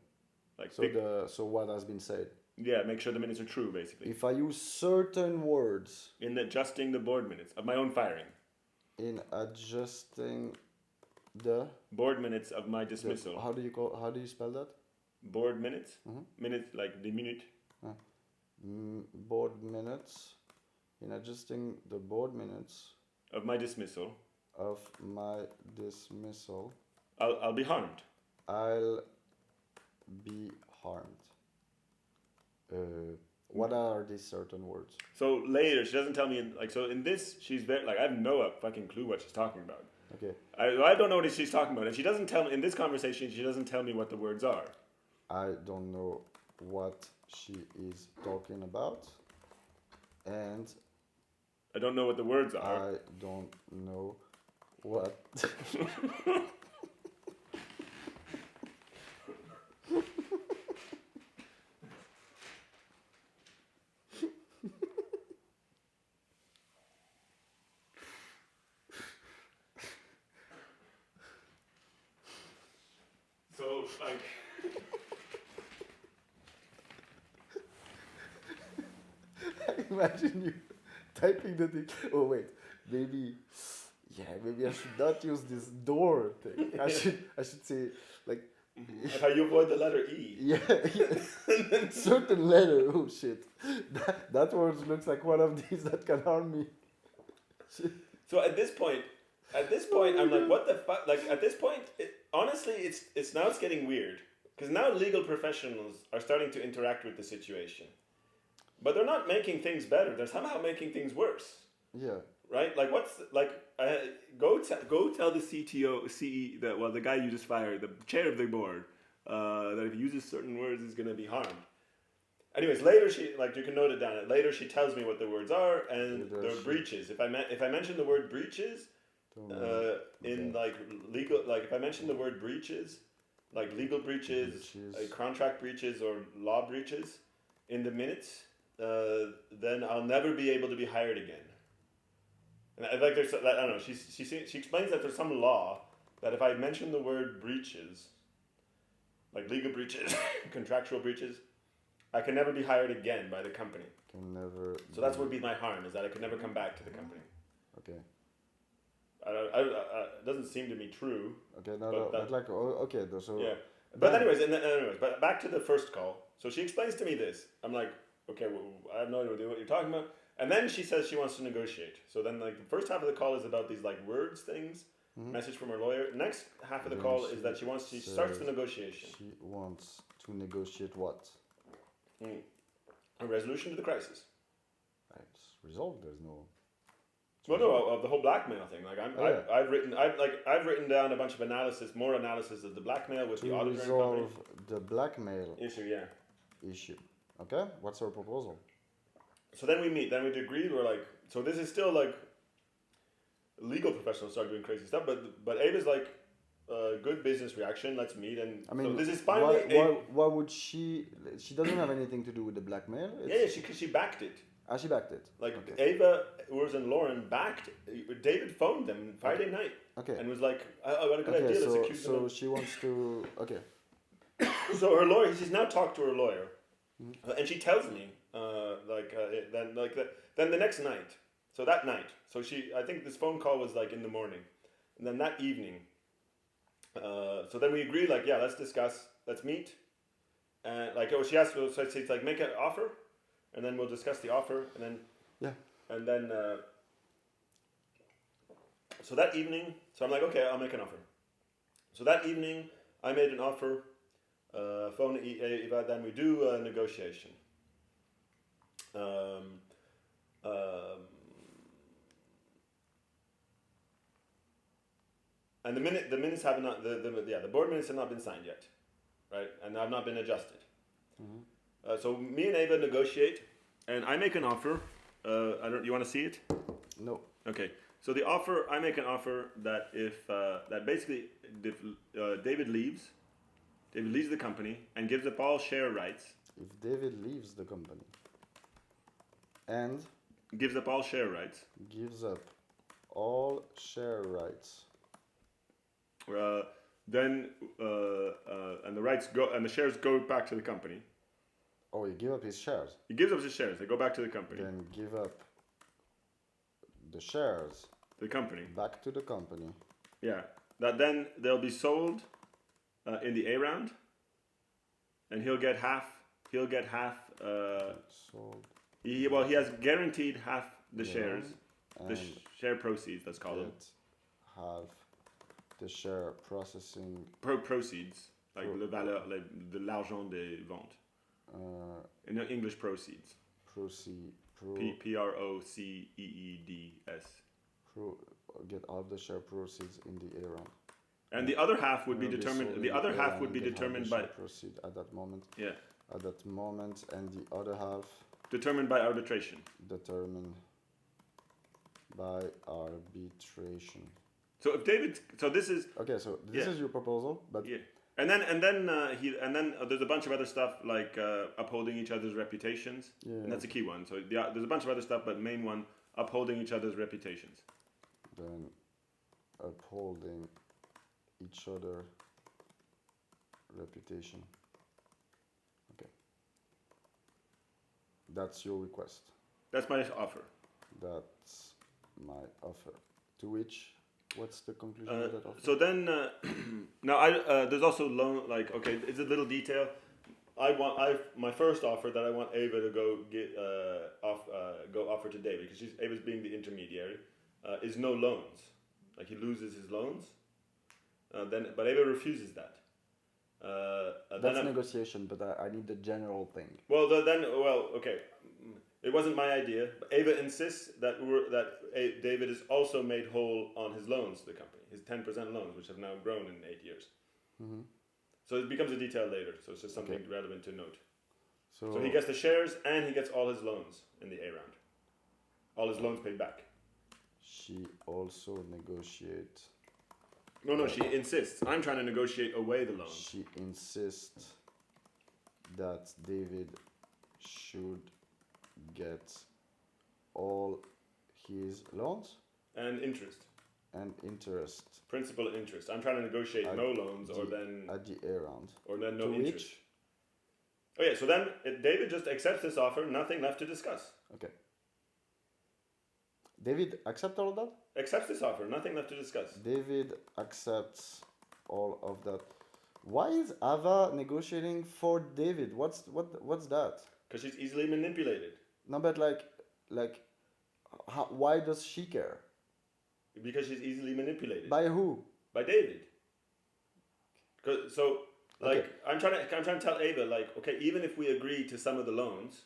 B: Like
A: so what has been said.
B: Yeah, make sure the minutes are true, basically.
A: If I use certain words
B: in adjusting the board minutes of my own firing.
A: In adjusting the
B: board minutes of my dismissal.
A: How do you spell that?
B: Board minutes. Minutes like the minute.
A: Board minutes. In adjusting the board minutes
B: of my dismissal. I'll be harmed.
A: I'll be harmed. What are these certain words?
B: So later, she doesn't tell me. So in this, she's very like I have no fucking clue what she's talking about.
A: Okay.
B: I don't know what she's talking about, and she doesn't tell me in this conversation. She doesn't tell me what the words are.
A: I don't know what she is talking about, and
B: I don't know what the words are.
A: I don't know what.
B: So like.
A: Imagine you typing the thing. Oh wait, maybe I should not use this door thing. I should say like
B: Like how you avoid the letter E.
A: yeah. Certain letter. Oh shit, that word looks like one of these that can harm me. Shit.
B: So at this point, I'm like, what the fuck? Like at this point, honestly, it's getting weird because now legal professionals are starting to interact with the situation, but they're not making things better. They're somehow making things worse.
A: Yeah.
B: Right? Like what's like? Go tell the the guy you just fired, the chair of the board, that if he uses certain words, he's gonna be harmed. Anyways, later you can note it down. Later she tells me what the words are, and they're breaches. If I mention the word breaches, in like legal, like if I mention the word breaches, like legal breaches. Contract breaches or law breaches, in the minutes, then I'll never be able to be hired again. And like there's, I don't know. She explains that there's some law that if I mention the word breaches, like legal breaches, contractual breaches, I can never be hired again by the company.
A: Can never.
B: So that's what would be my harm, is that I could never come back to the company.
A: Okay.
B: It doesn't seem to be true.
A: Okay, but like, okay, so.
B: Yeah. But anyways, but back to the first call. So she explains to me this. I'm like, okay, well, I have no idea what you're talking about. And then she says she wants to negotiate. So then, like, the first half of the call is about these, like, words things, message from her lawyer. Next half of the call is that she starts the negotiation.
A: She wants to negotiate what?
B: A resolution to the crisis.
A: It's resolved. There's no.
B: Well, no, of the whole blackmail thing. Like, I've written down a bunch of more analysis of the blackmail with the auditor
A: resolve
B: company.
A: the blackmail
B: Issue, yeah.
A: Issue. Okay, what's our proposal?
B: So then we meet. Then we agree. We're like, so this is still like legal professionals start doing crazy stuff, but Ava's like, good business reaction. Let's meet. And
A: I mean,
B: so this is finally.
A: Why would she? She doesn't have anything to do with the blackmail.
B: She backed it.
A: She backed it.
B: Like
A: okay.
B: Ava, Urs, and Lauren backed. David phoned them Friday night.
A: Okay.
B: And was like, I got a good idea. Let's accuse them.
A: So she wants to. Okay.
B: So her lawyer. She's now talked to her lawyer, and she tells me, then the next night. So that night. So I think this phone call was like in the morning, and then that evening. So then we agreed, like, yeah, let's discuss, let's meet, and she asked, so it's like make an offer, and then we'll discuss the offer, and then and then so that evening, so I'm like, okay, I'll make an offer. So that evening, I made an offer. Phone Eva, then we do a negotiation. And the minutes have not the board minutes have not been signed yet, right? And have not been adjusted. So me and Ava negotiate, and I make an offer. You want to see it?
A: No.
B: Okay. So I make an offer that if David leaves the company and gives up all share rights.
A: If David leaves the company and
B: gives up all share rights.
A: Gives up all share rights.
B: Then and the rights go and the shares go back to the company.
A: Oh, he give up his shares.
B: He gives up his shares. They go back to the company.
A: Then give up the shares.
B: The company.
A: Back to the company.
B: Yeah. That then they'll be sold in the A round, and he'll get half.
A: Sold.
B: He has guaranteed half the shares, the share proceeds. Let's call them.
A: Have the share processing
B: proceeds, like le valeur, de l'argent des ventes. In English, proceeds. Proceeds.
A: Get all of the share proceeds in the A round.
B: And the other half would be determined. The other half would be determined by
A: proceed at that moment.
B: Yeah.
A: At that moment, and the other half
B: determined by arbitration.
A: Determined by arbitration.
B: So if David, so this is
A: okay. So this is your proposal, but
B: yeah. And then there's a bunch of other stuff like upholding each other's reputations, and that's a key one. So there's a bunch of other stuff, but main one, upholding each other's reputations.
A: Then upholding each other reputation. Okay. That's your request.
B: That's my offer.
A: That's my offer. To which, what's the conclusion of that offer?
B: So then, now there's also loan. Like, okay, it's a little detail. My first offer that I want Ava to go offer to David, because Ava's being the intermediary, is no loans. Like, he loses his loans. But Ava refuses that.
A: That's negotiation, but I need the general thing.
B: Well, okay. It wasn't my idea. But Ava insists that David is also made whole on his loans to the company, his 10% loans, which have now grown in 8 years. Mm-hmm. So it becomes a detail later. So it's just something relevant to note. So he gets the shares and he gets all his loans in the A round. All his loans paid back.
A: She also negotiates.
B: No, she insists. I'm trying to negotiate away the loans.
A: She insists that David should get all his loans
B: and interest. Principal and interest. I'm trying to negotiate no loans or then
A: at the A round.
B: Or then no interest. Oh yeah, so then David just accepts this offer, nothing left to discuss.
A: Okay. David accepts all of that?
B: Accepts this offer, nothing left to discuss.
A: David accepts all of that. Why is Ava negotiating for David? What's that?
B: Because she's easily manipulated.
A: No, but why does she care?
B: Because she's easily manipulated.
A: By who?
B: By David. I'm trying to tell Ava, like, okay, even if we agree to some of the loans,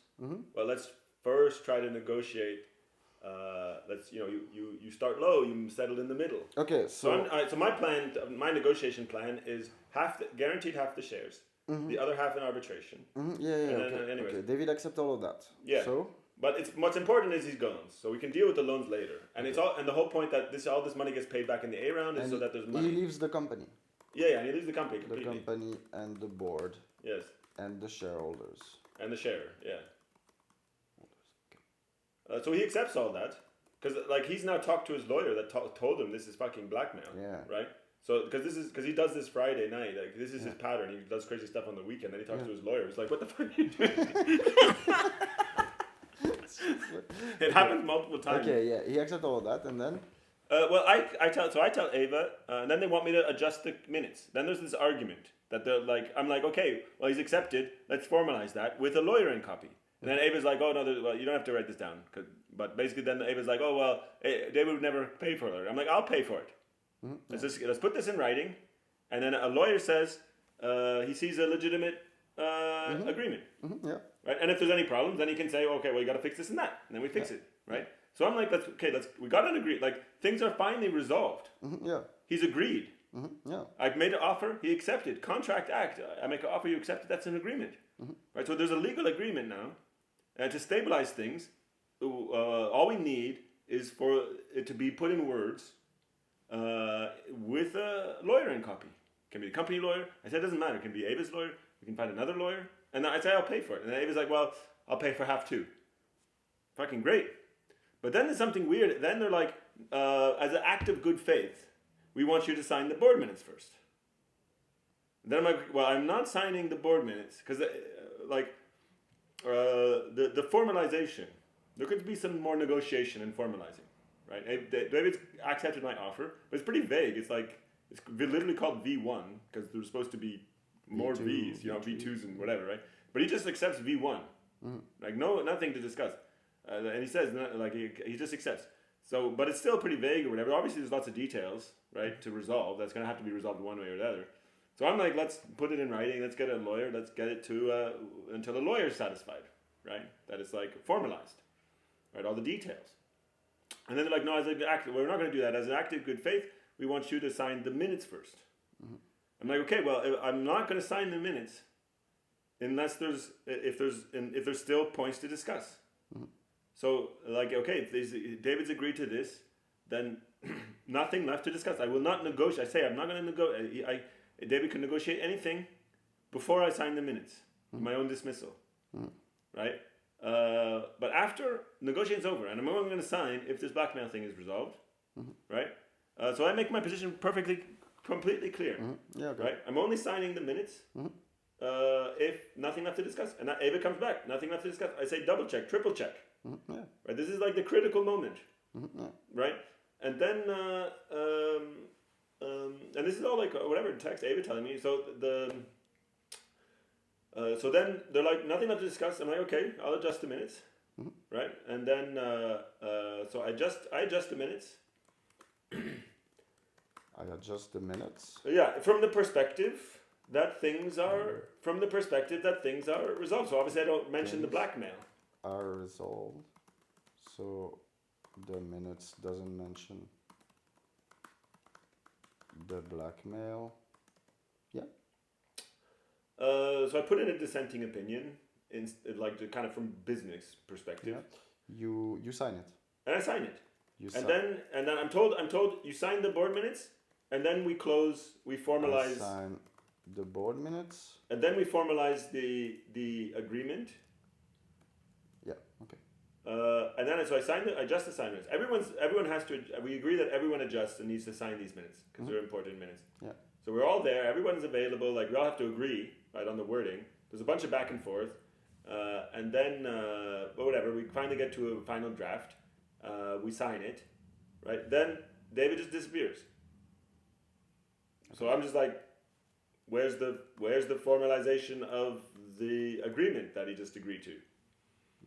B: well, let's first try to negotiate. You start low, you settle in the middle.
A: Okay, so
B: my negotiation plan is guaranteed half the shares, the other half in arbitration.
A: Okay. David accepts all of that.
B: Yeah.
A: So,
B: but what's important is his loans, so we can deal with the loans later. And the whole point that all this money gets paid back in the A round is so that there's money.
A: He leaves the company.
B: Yeah, he leaves the company completely.
A: The company and the board.
B: Yes.
A: And the shareholders.
B: And the share, yeah. So he accepts all that, because he's now talked to his lawyer that told him this is fucking blackmail.
A: Yeah.
B: Right. So because he does this Friday night, like this is his pattern. He does crazy stuff on the weekend. Then he talks to his lawyer. He's like, "What the fuck are you doing?" It happens multiple times.
A: Okay, yeah, he accepts all of that, and then.
B: I tell Ava, and then they want me to adjust the minutes. Then there's this argument that I'm like, okay, well he's accepted. Let's formalize that with a lawyer in copy. And then Ava's like, oh no, you don't have to write this down. But basically then Ava's like, oh well, David would never pay for it. I'm like, I'll pay for it. Mm-hmm. Let's put this in writing. And then a lawyer says he sees a legitimate agreement. Mm-hmm. Yeah. Right. And if there's any problems, then he can say, okay, well you got to fix this and that, and then we fix it. Right. So I'm like, we got an agreement. Like things are finally resolved. Mm-hmm. Yeah. He's agreed. Mm-hmm. Yeah. I've made an offer. He accepted. Contract act. I make an offer. You accept it. That's an agreement. Mm-hmm. Right. So there's a legal agreement now. To stabilize things, all we need is for it to be put in words with a lawyer in copy. It can be the company lawyer. I said it doesn't matter. It can be Ava's lawyer. We can find another lawyer. And I say I'll pay for it. And Ava's like, well, I'll pay for half too. Fucking great. But then there's something weird. Then they're like, as an act of good faith, we want you to sign the board minutes first. And then I'm like, well, I'm not signing the board minutes because the formalization, there could be some more negotiation and formalizing, right? David's accepted my offer, but it's pretty vague. It's literally called V1 because there's supposed to be more
A: V2,
B: V's, V2s and whatever, right? But he just accepts V1, nothing to discuss, and he says he just accepts. So, but it's still pretty vague or whatever. Obviously, there's lots of details, right, to resolve. That's going to have to be resolved one way or the other. So I'm like, let's put it in writing. Let's get a lawyer. Let's get it to until the lawyer's satisfied, right? That is like formalized, right? All the details. And then they're like, no, as an act, we're not going to do that. As an act of good faith, we want you to sign the minutes first. Mm-hmm. I'm like, okay, well, I'm not going to sign the minutes unless if there's still points to discuss. Mm-hmm. So, like, okay, if David's agreed to this, then nothing left to discuss. I will not negotiate. I say I'm not going to negotiate. David can negotiate anything before I sign the minutes, my own dismissal, right? But after negotiation's over, and I'm only going to sign if this blackmail thing is resolved, right? So I make my position completely clear,
A: Yeah, okay.
B: right? I'm only signing the minutes if nothing left to discuss. And Ava comes back, nothing left to discuss. I say double check, triple check,
A: Yeah.
B: right? This is like the critical moment,
A: Yeah.
B: right? And then, and this is all like whatever text Ava telling me. So so then they're like, nothing left to discuss. I'm like, okay, I'll adjust the minutes, right? And then so I adjust the minutes.
A: I adjust the minutes.
B: Yeah, from the perspective that things are resolved. So obviously I don't mention the blackmail.
A: Are resolved. So the minutes doesn't mention the blackmail. Yeah.
B: So I put in a dissenting opinion, like kind of from business perspective.
A: Yeah. You sign it.
B: And I sign it. And then I'm told you sign the board minutes, and then we formalize.
A: I sign the board minutes.
B: And then we formalize the agreement.
A: Yeah. Okay.
B: And then so I adjust the sign minutes. Everyone has to. We agree that everyone adjusts and needs to sign these minutes because they're important minutes.
A: Yeah.
B: So we're all there. Everyone's available. Like we all have to agree, right, on the wording. There's a bunch of back and forth, and then whatever. We finally get to a final draft. We sign it, right? Then David just disappears. So I'm just like, where's the formalization of the agreement that he just agreed to?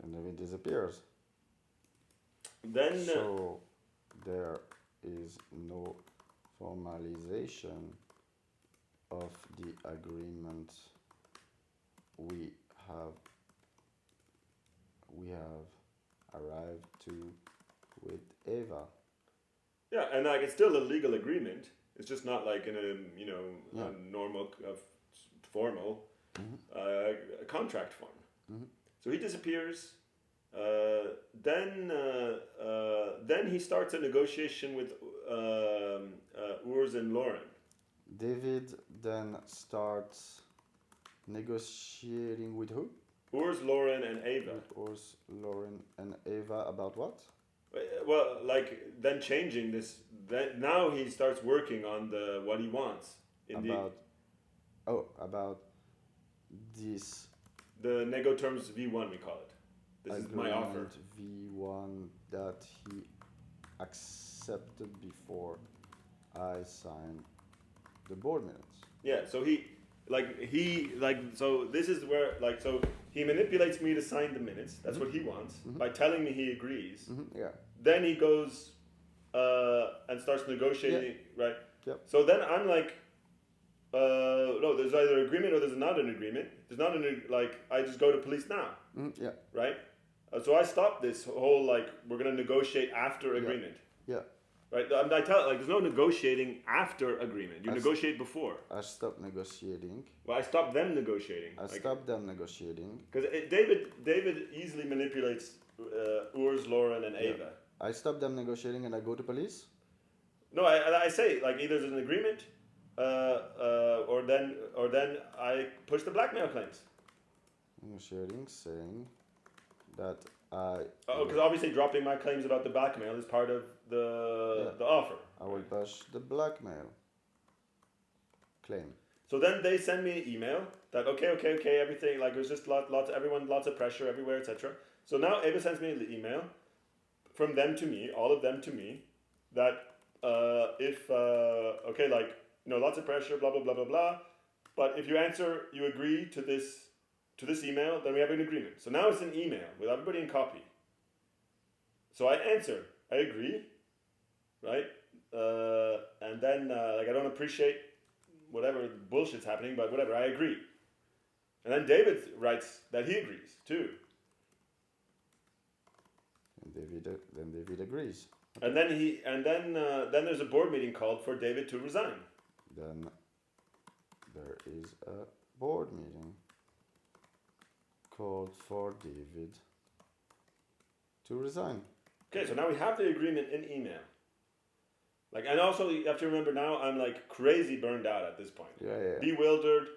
A: And David disappears.
B: Then
A: so there is no formalization of the agreement we have arrived to with Ava.
B: Yeah, and like it's still a legal agreement. It's just not like in a normal formal contract form. So he disappears. Then he starts a negotiation with Urs and Lauren.
A: David then starts negotiating with who?
B: Urs, Lauren, and Ava.
A: With Urs, Lauren, and Ava about what?
B: Well, like then changing this. Then now he starts working on what he wants
A: about this.
B: The nego terms V1 we call it. This is my offer.
A: V1 that he accepted before I signed the board minutes.
B: Yeah, so so this is where so he manipulates me to sign the minutes. That's what he wants by telling me he agrees.
A: Yeah.
B: Then he goes and starts negotiating, right?
A: Yep.
B: So then I'm like, no, there's either agreement or there's not an agreement. There's not I just go to police now.
A: Yeah.
B: Right? So I stop this whole we're gonna negotiate after agreement.
A: Yeah.
B: Right? I tell there's no negotiating after agreement. You negotiate before.
A: I stopped negotiating.
B: Well, I stopped them negotiating.
A: I stopped them negotiating.
B: Because David easily manipulates Urs, Lauren, and Ava.
A: I stop them negotiating and I go to police?
B: No, I say either there's an agreement or then I push the blackmail claims.
A: Negotiating, saying that I...
B: because obviously dropping my claims about the blackmail is part of the offer.
A: I will push the blackmail claim.
B: So then they send me an email that okay, everything there's just lots of pressure everywhere, etc. So now Ava sends me an email from them to me, all of them to me, that if lots of pressure, blah blah blah blah blah, but if you agree to this email, then we have an agreement. So now it's an email with everybody in copy. So I answer, I agree, right? And then I don't appreciate whatever bullshit's happening, but whatever, I agree. And then David writes that he agrees too.
A: David agrees. Okay.
B: And then there's a board meeting called for David to resign.
A: Then there is a board meeting called for David to resign.
B: Okay, so now we have the agreement in email. Like, and also you have to remember now I'm like crazy burned out at this point.
A: Yeah.
B: Bewildered.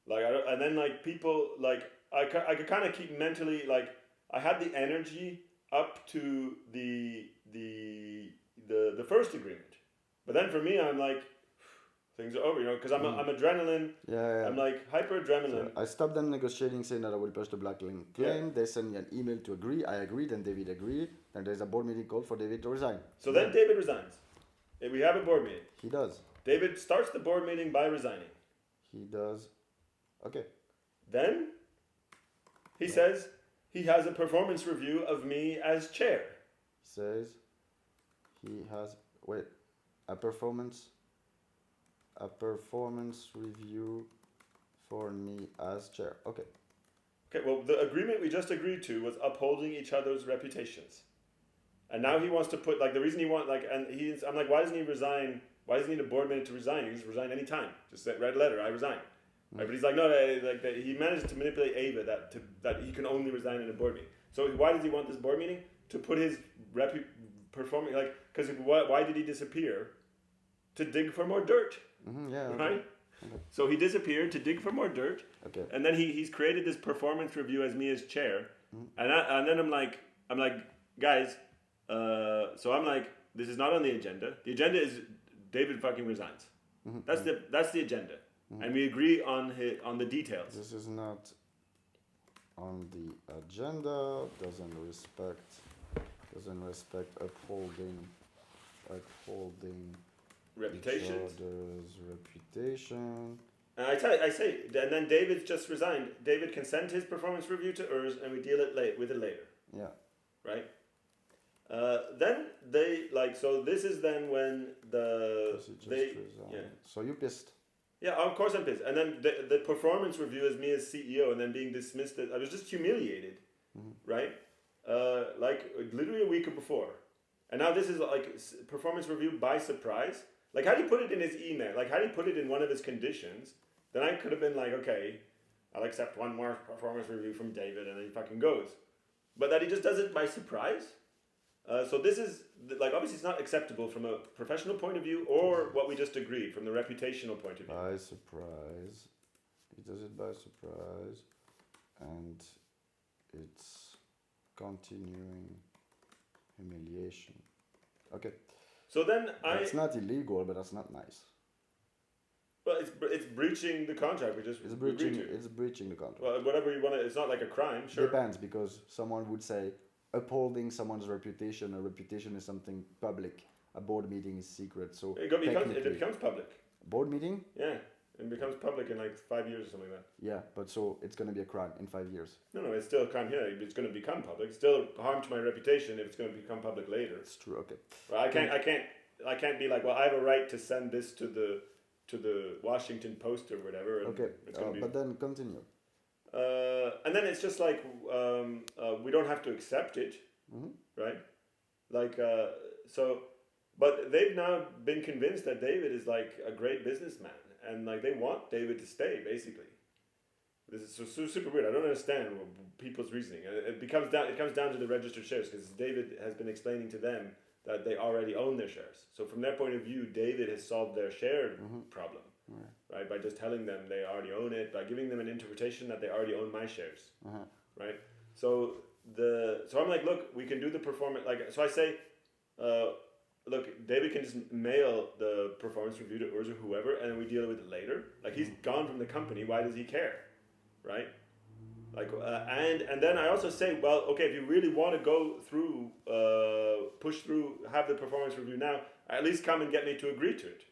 B: Like, and then like people like I could kind of keep mentally like I had the energy up to the first agreement, but then for me I'm like things are over, because I'm adrenaline.
A: Yeah.
B: I'm like hyper adrenaline.
A: So I stopped them negotiating, saying that I will push the black link claim.
B: Yeah.
A: They sent me an email to agree. I agreed, and David agreed. And there's a board meeting called for David to resign.
B: So then David resigns. We have a board meeting.
A: He does.
B: David starts the board meeting by resigning.
A: He does. Okay.
B: Then he says he has a performance review of me as chair.
A: Says he has a performance review for me as chair. Okay.
B: Okay, well, the agreement we just agreed to was upholding each other's reputations. And now he wants to put, like, the reason he wants, like, I'm like, why doesn't he resign? Why doesn't he need a board minute to resign? He can just resign anytime. Just write a letter, I resign. Right, but he's like, no, he managed to manipulate Ava that he can only resign in a board meeting. So why does he want this board meeting? To put his performing, like, because why did he disappear? To dig for more dirt.
A: Mm-hmm, yeah. Okay.
B: Right? Okay. So he disappeared to dig for more dirt.
A: Okay.
B: And then he's created this performance review as me as chair. Mm-hmm. And then I'm like, guys, so I'm like, this is not on the agenda. The agenda is David fucking resigns. Mm-hmm. That's the agenda. Mm-hmm. And we agree on the details.
A: This is not on the agenda. Doesn't respect upholding
B: reputation.
A: Each other's reputation.
B: And I say, and then David just resigned. David can send his performance review to Urs, and we deal with it later.
A: Yeah.
B: Right. Then they so this is then when
A: So you pissed.
B: Yeah, of course I'm pissed. And then the performance review as me as CEO, and then being dismissed. I was just humiliated, right? Like literally a week before, and now this is like performance review by surprise. Like, had he put it in his email, like had he put it in one of his conditions, then I could have been like, okay, I'll accept one more performance review from David, and then he fucking goes. But that he just does it by surprise. So this is, like, obviously it's not acceptable from a professional point of view or what we just agreed from the reputational point of view.
A: By surprise. He does it by surprise. And it's continuing humiliation. Okay.
B: So then
A: It's not illegal, but that's not nice.
B: Well, it's breaching the contract.
A: It's breaching the contract.
B: Well, whatever you want to, it's not like a crime, sure.
A: Depends, because someone would say upholding someone's reputation. A reputation is something public. A board meeting is secret. So
B: it becomes public.
A: Board meeting?
B: Yeah, it becomes public in like 5 years or something like that.
A: Yeah, but so it's gonna be a crime in 5 years.
B: No, it's still a crime here. It's going to become public. It's still harm to my reputation if it's going to become public later.
A: It's true. Okay.
B: Well, I can't be like, well, I have a right to send this to the Washington Post or whatever. And
A: okay,
B: it's gonna
A: but then continue.
B: And then it's just like we don't have to accept it, right? Like but they've now been convinced that David is like a great businessman, and like they want David to stay. Basically, this is so super weird. I don't understand people's reasoning. It comes down to the registered shares, because David has been explaining to them that they already own their shares. So from their point of view, David has solved their share problem. Right, by just telling them they already own it, by giving them an interpretation that they already own my shares, right? So I'm like, look, we can do the performance, like, so I say, look, David can just mail the performance review to Urs or whoever, and then we deal with it later. Like, he's gone from the company, why does he care, right? Like, and then I also say, well, okay, if you really want to go through, push through, have the performance review now, at least come and get me to agree to it.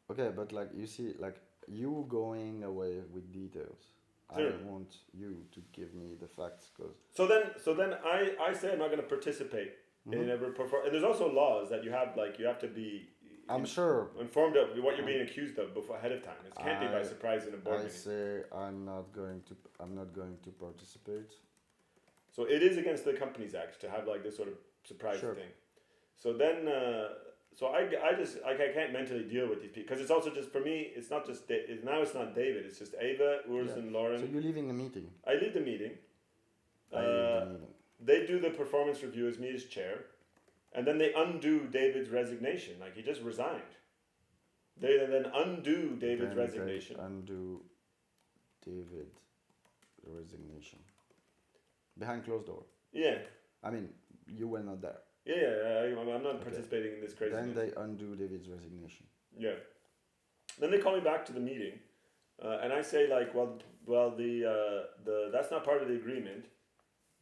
A: Okay, but like you see, like you going away with details. Sure. I want you to give me the facts, because. So
B: then I say I'm not going to participate in every perform. And there's also laws that you have to be.
A: I'm sure
B: informed of what you're being accused of ahead of time. It can't be by surprise in a board meeting.
A: I say I'm not going to participate.
B: So it is against the Companies Act to have like this sort of surprise
A: Sure.
B: thing. So then, so I just like I can't mentally deal with these people because it's also just for me. It's not just now. It's not David. It's just Ava, Urs,
A: Yeah.
B: and Lauren.
A: So you're leaving a meeting.
B: I lead the meeting.
A: I leave the meeting.
B: They do the performance review as me as chair, and then they undo David's resignation. Like he just resigned. They then undo David's
A: Then
B: resignation.
A: They undo David resignation behind closed door.
B: Yeah,
A: I mean, you were not there.
B: I'm not participating in this craziness.
A: Then they undo David's resignation.
B: Yeah. Then they call me back to the meeting, and I say like, well, the that's not part of the agreement.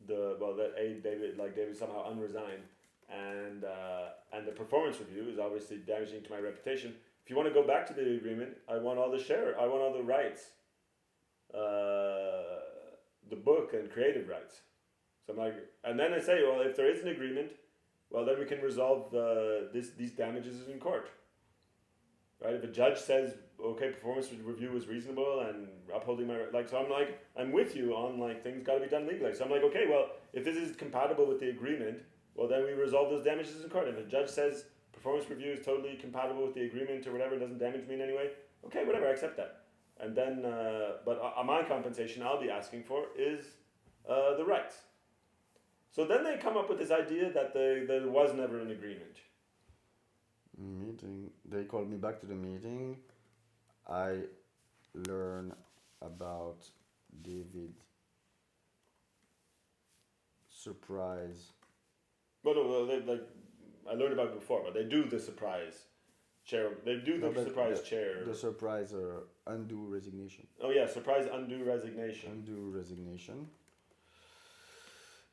B: David somehow unresigned, and the performance review is obviously damaging to my reputation. If you want to go back to the agreement, I want all the rights, the book and creative rights. So I'm like, and then I say, well, if there is an agreement, well, then we can resolve these damages in court. Right? If a judge says, okay, performance review is reasonable and upholding my I'm with you on like things got to be done legally. So I'm like, okay, well, if this is compatible with the agreement, well, then we resolve those damages in court. If a judge says performance review is totally compatible with the agreement or whatever, doesn't damage me in any way, okay, whatever, I accept that. And then, but my compensation I'll be asking for is the rights. So then they come up with this idea that there was never an agreement.
A: Meeting. They called me back to the meeting. I learn about David surprise.
B: Well, I learned about it before, but they do the surprise chair. They do the surprise chair.
A: The surprise undo resignation.
B: Oh yeah, surprise undo resignation.
A: Undo resignation.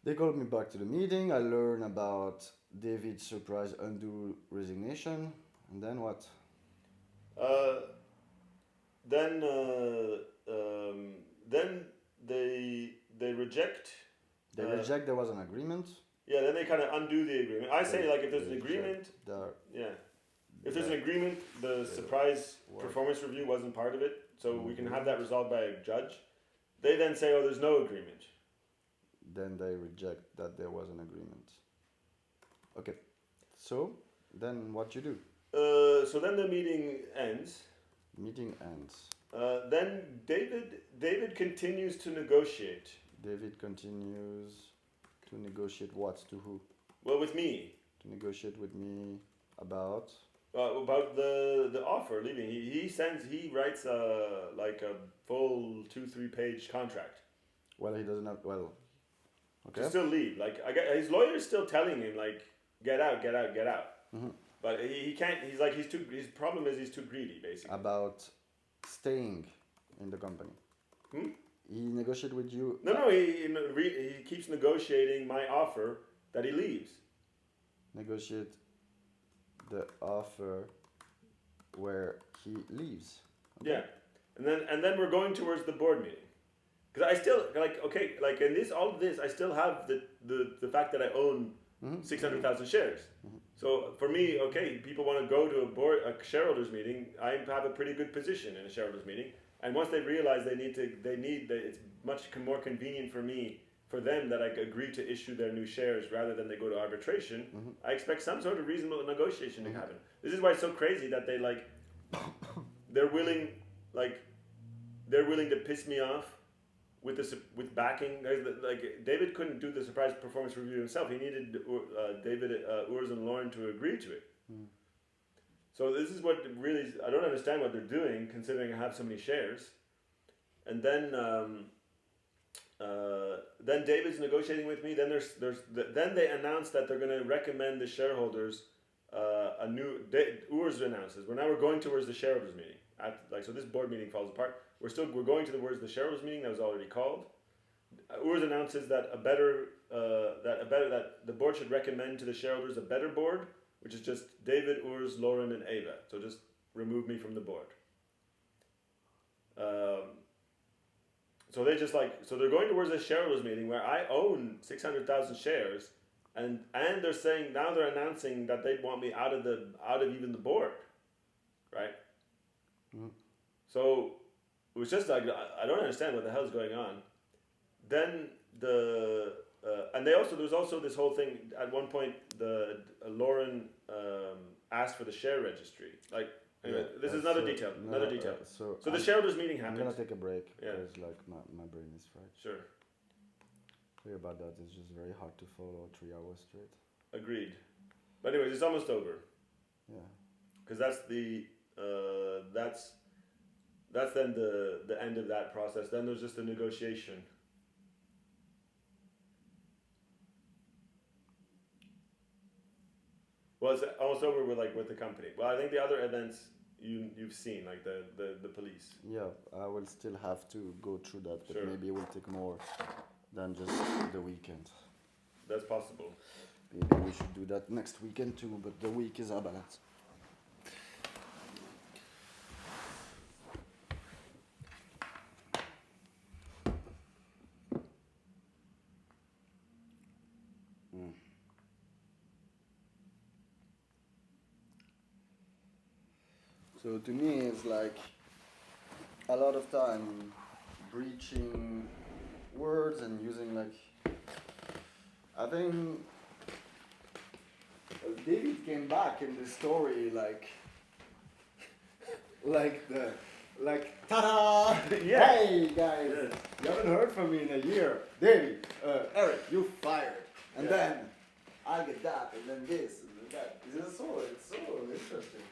A: They called me back to the meeting. I learn about David's surprise undo resignation, and then what?
B: Then they reject.
A: They reject there was an agreement.
B: Yeah, then they kind of undo the agreement. I say like if there's an agreement, if there's an agreement, the surprise performance review wasn't part of it, so we can have that resolved by a judge. They then say, oh, there's no agreement.
A: Then they reject that there was an agreement. Okay, so then what you do?
B: So then the meeting ends.
A: Meeting ends.
B: Then David continues to negotiate.
A: David continues to negotiate what to who?
B: Well, with me.
A: To negotiate with me about
B: the offer leaving. He writes like a full 2-3 page contract.
A: Well, he doesn't have okay.
B: To still leave. Like his lawyer's still telling him like get out.
A: Mm-hmm.
B: But he can't. He's like his problem is he's too greedy basically.
A: About staying in the company. He negotiated with you.
B: No. He keeps negotiating my offer that he leaves.
A: Negotiate the offer where he leaves.
B: Okay. Yeah, and then we're going towards the board meeting. Because I still in all of this I still have the fact that I own 600,000 shares.
A: Mm-hmm.
B: So for me, okay, people want to go to a shareholders meeting. I have a pretty good position in a shareholders meeting, and once they realize it's much more convenient for them that I agree to issue their new shares rather than they go to arbitration.
A: Mm-hmm.
B: I expect some sort of reasonable negotiation to happen. This is why it's so crazy that they're willing to piss me off with backing. David couldn't do the surprise performance review himself. He needed Urs and Lauren to agree to it. So this is what really I don't understand what they're doing, considering I have so many shares. And then David's negotiating with me. Then then they announce that they're going to recommend the shareholders a new. Urs announces we're going towards the shareholders meeting. So this board meeting falls apart. We're going towards the shareholders meeting that was already called. Urs announces that that the board should recommend to the shareholders a better board, which is just David, Urs, Lauren, and Ava. So just remove me from the board. So they're going towards a shareholders meeting where I own 600,000 shares, and they're saying now they're announcing that they want me out of even the board, right? So it was just like I don't understand what the hell is going on. Then and there's also this whole thing. At one point, the Lauren asked for the share registry. Like, anyway, this is another detail. Another detail. So the shareholders meeting happened.
A: I'm gonna take a break
B: Yeah.
A: because like my brain is fried.
B: Sure.
A: Sorry about that. It's just very hard to follow 3 hours straight.
B: Agreed. But anyways, it's almost over.
A: Yeah.
B: Because that's the that's then the end of that process. Then there's just a negotiation. Well, it's almost over with the company. Well, I think the other events you've seen, like the police.
A: Yeah, I will still have to go through that, but
B: Sure.
A: maybe it will take more than just the weekend.
B: That's possible.
A: Maybe we should do that next weekend too, but the week is our balance. So to me, it's like a lot of time breaching words and using like. I think David came back in the story like ta-da!
B: Yeah.
A: Hey guys,
B: Yes.
A: you haven't heard from me in a year. David, Eric, you fired, and
B: Yeah.
A: then I get that, and then this, and then that. It's so interesting.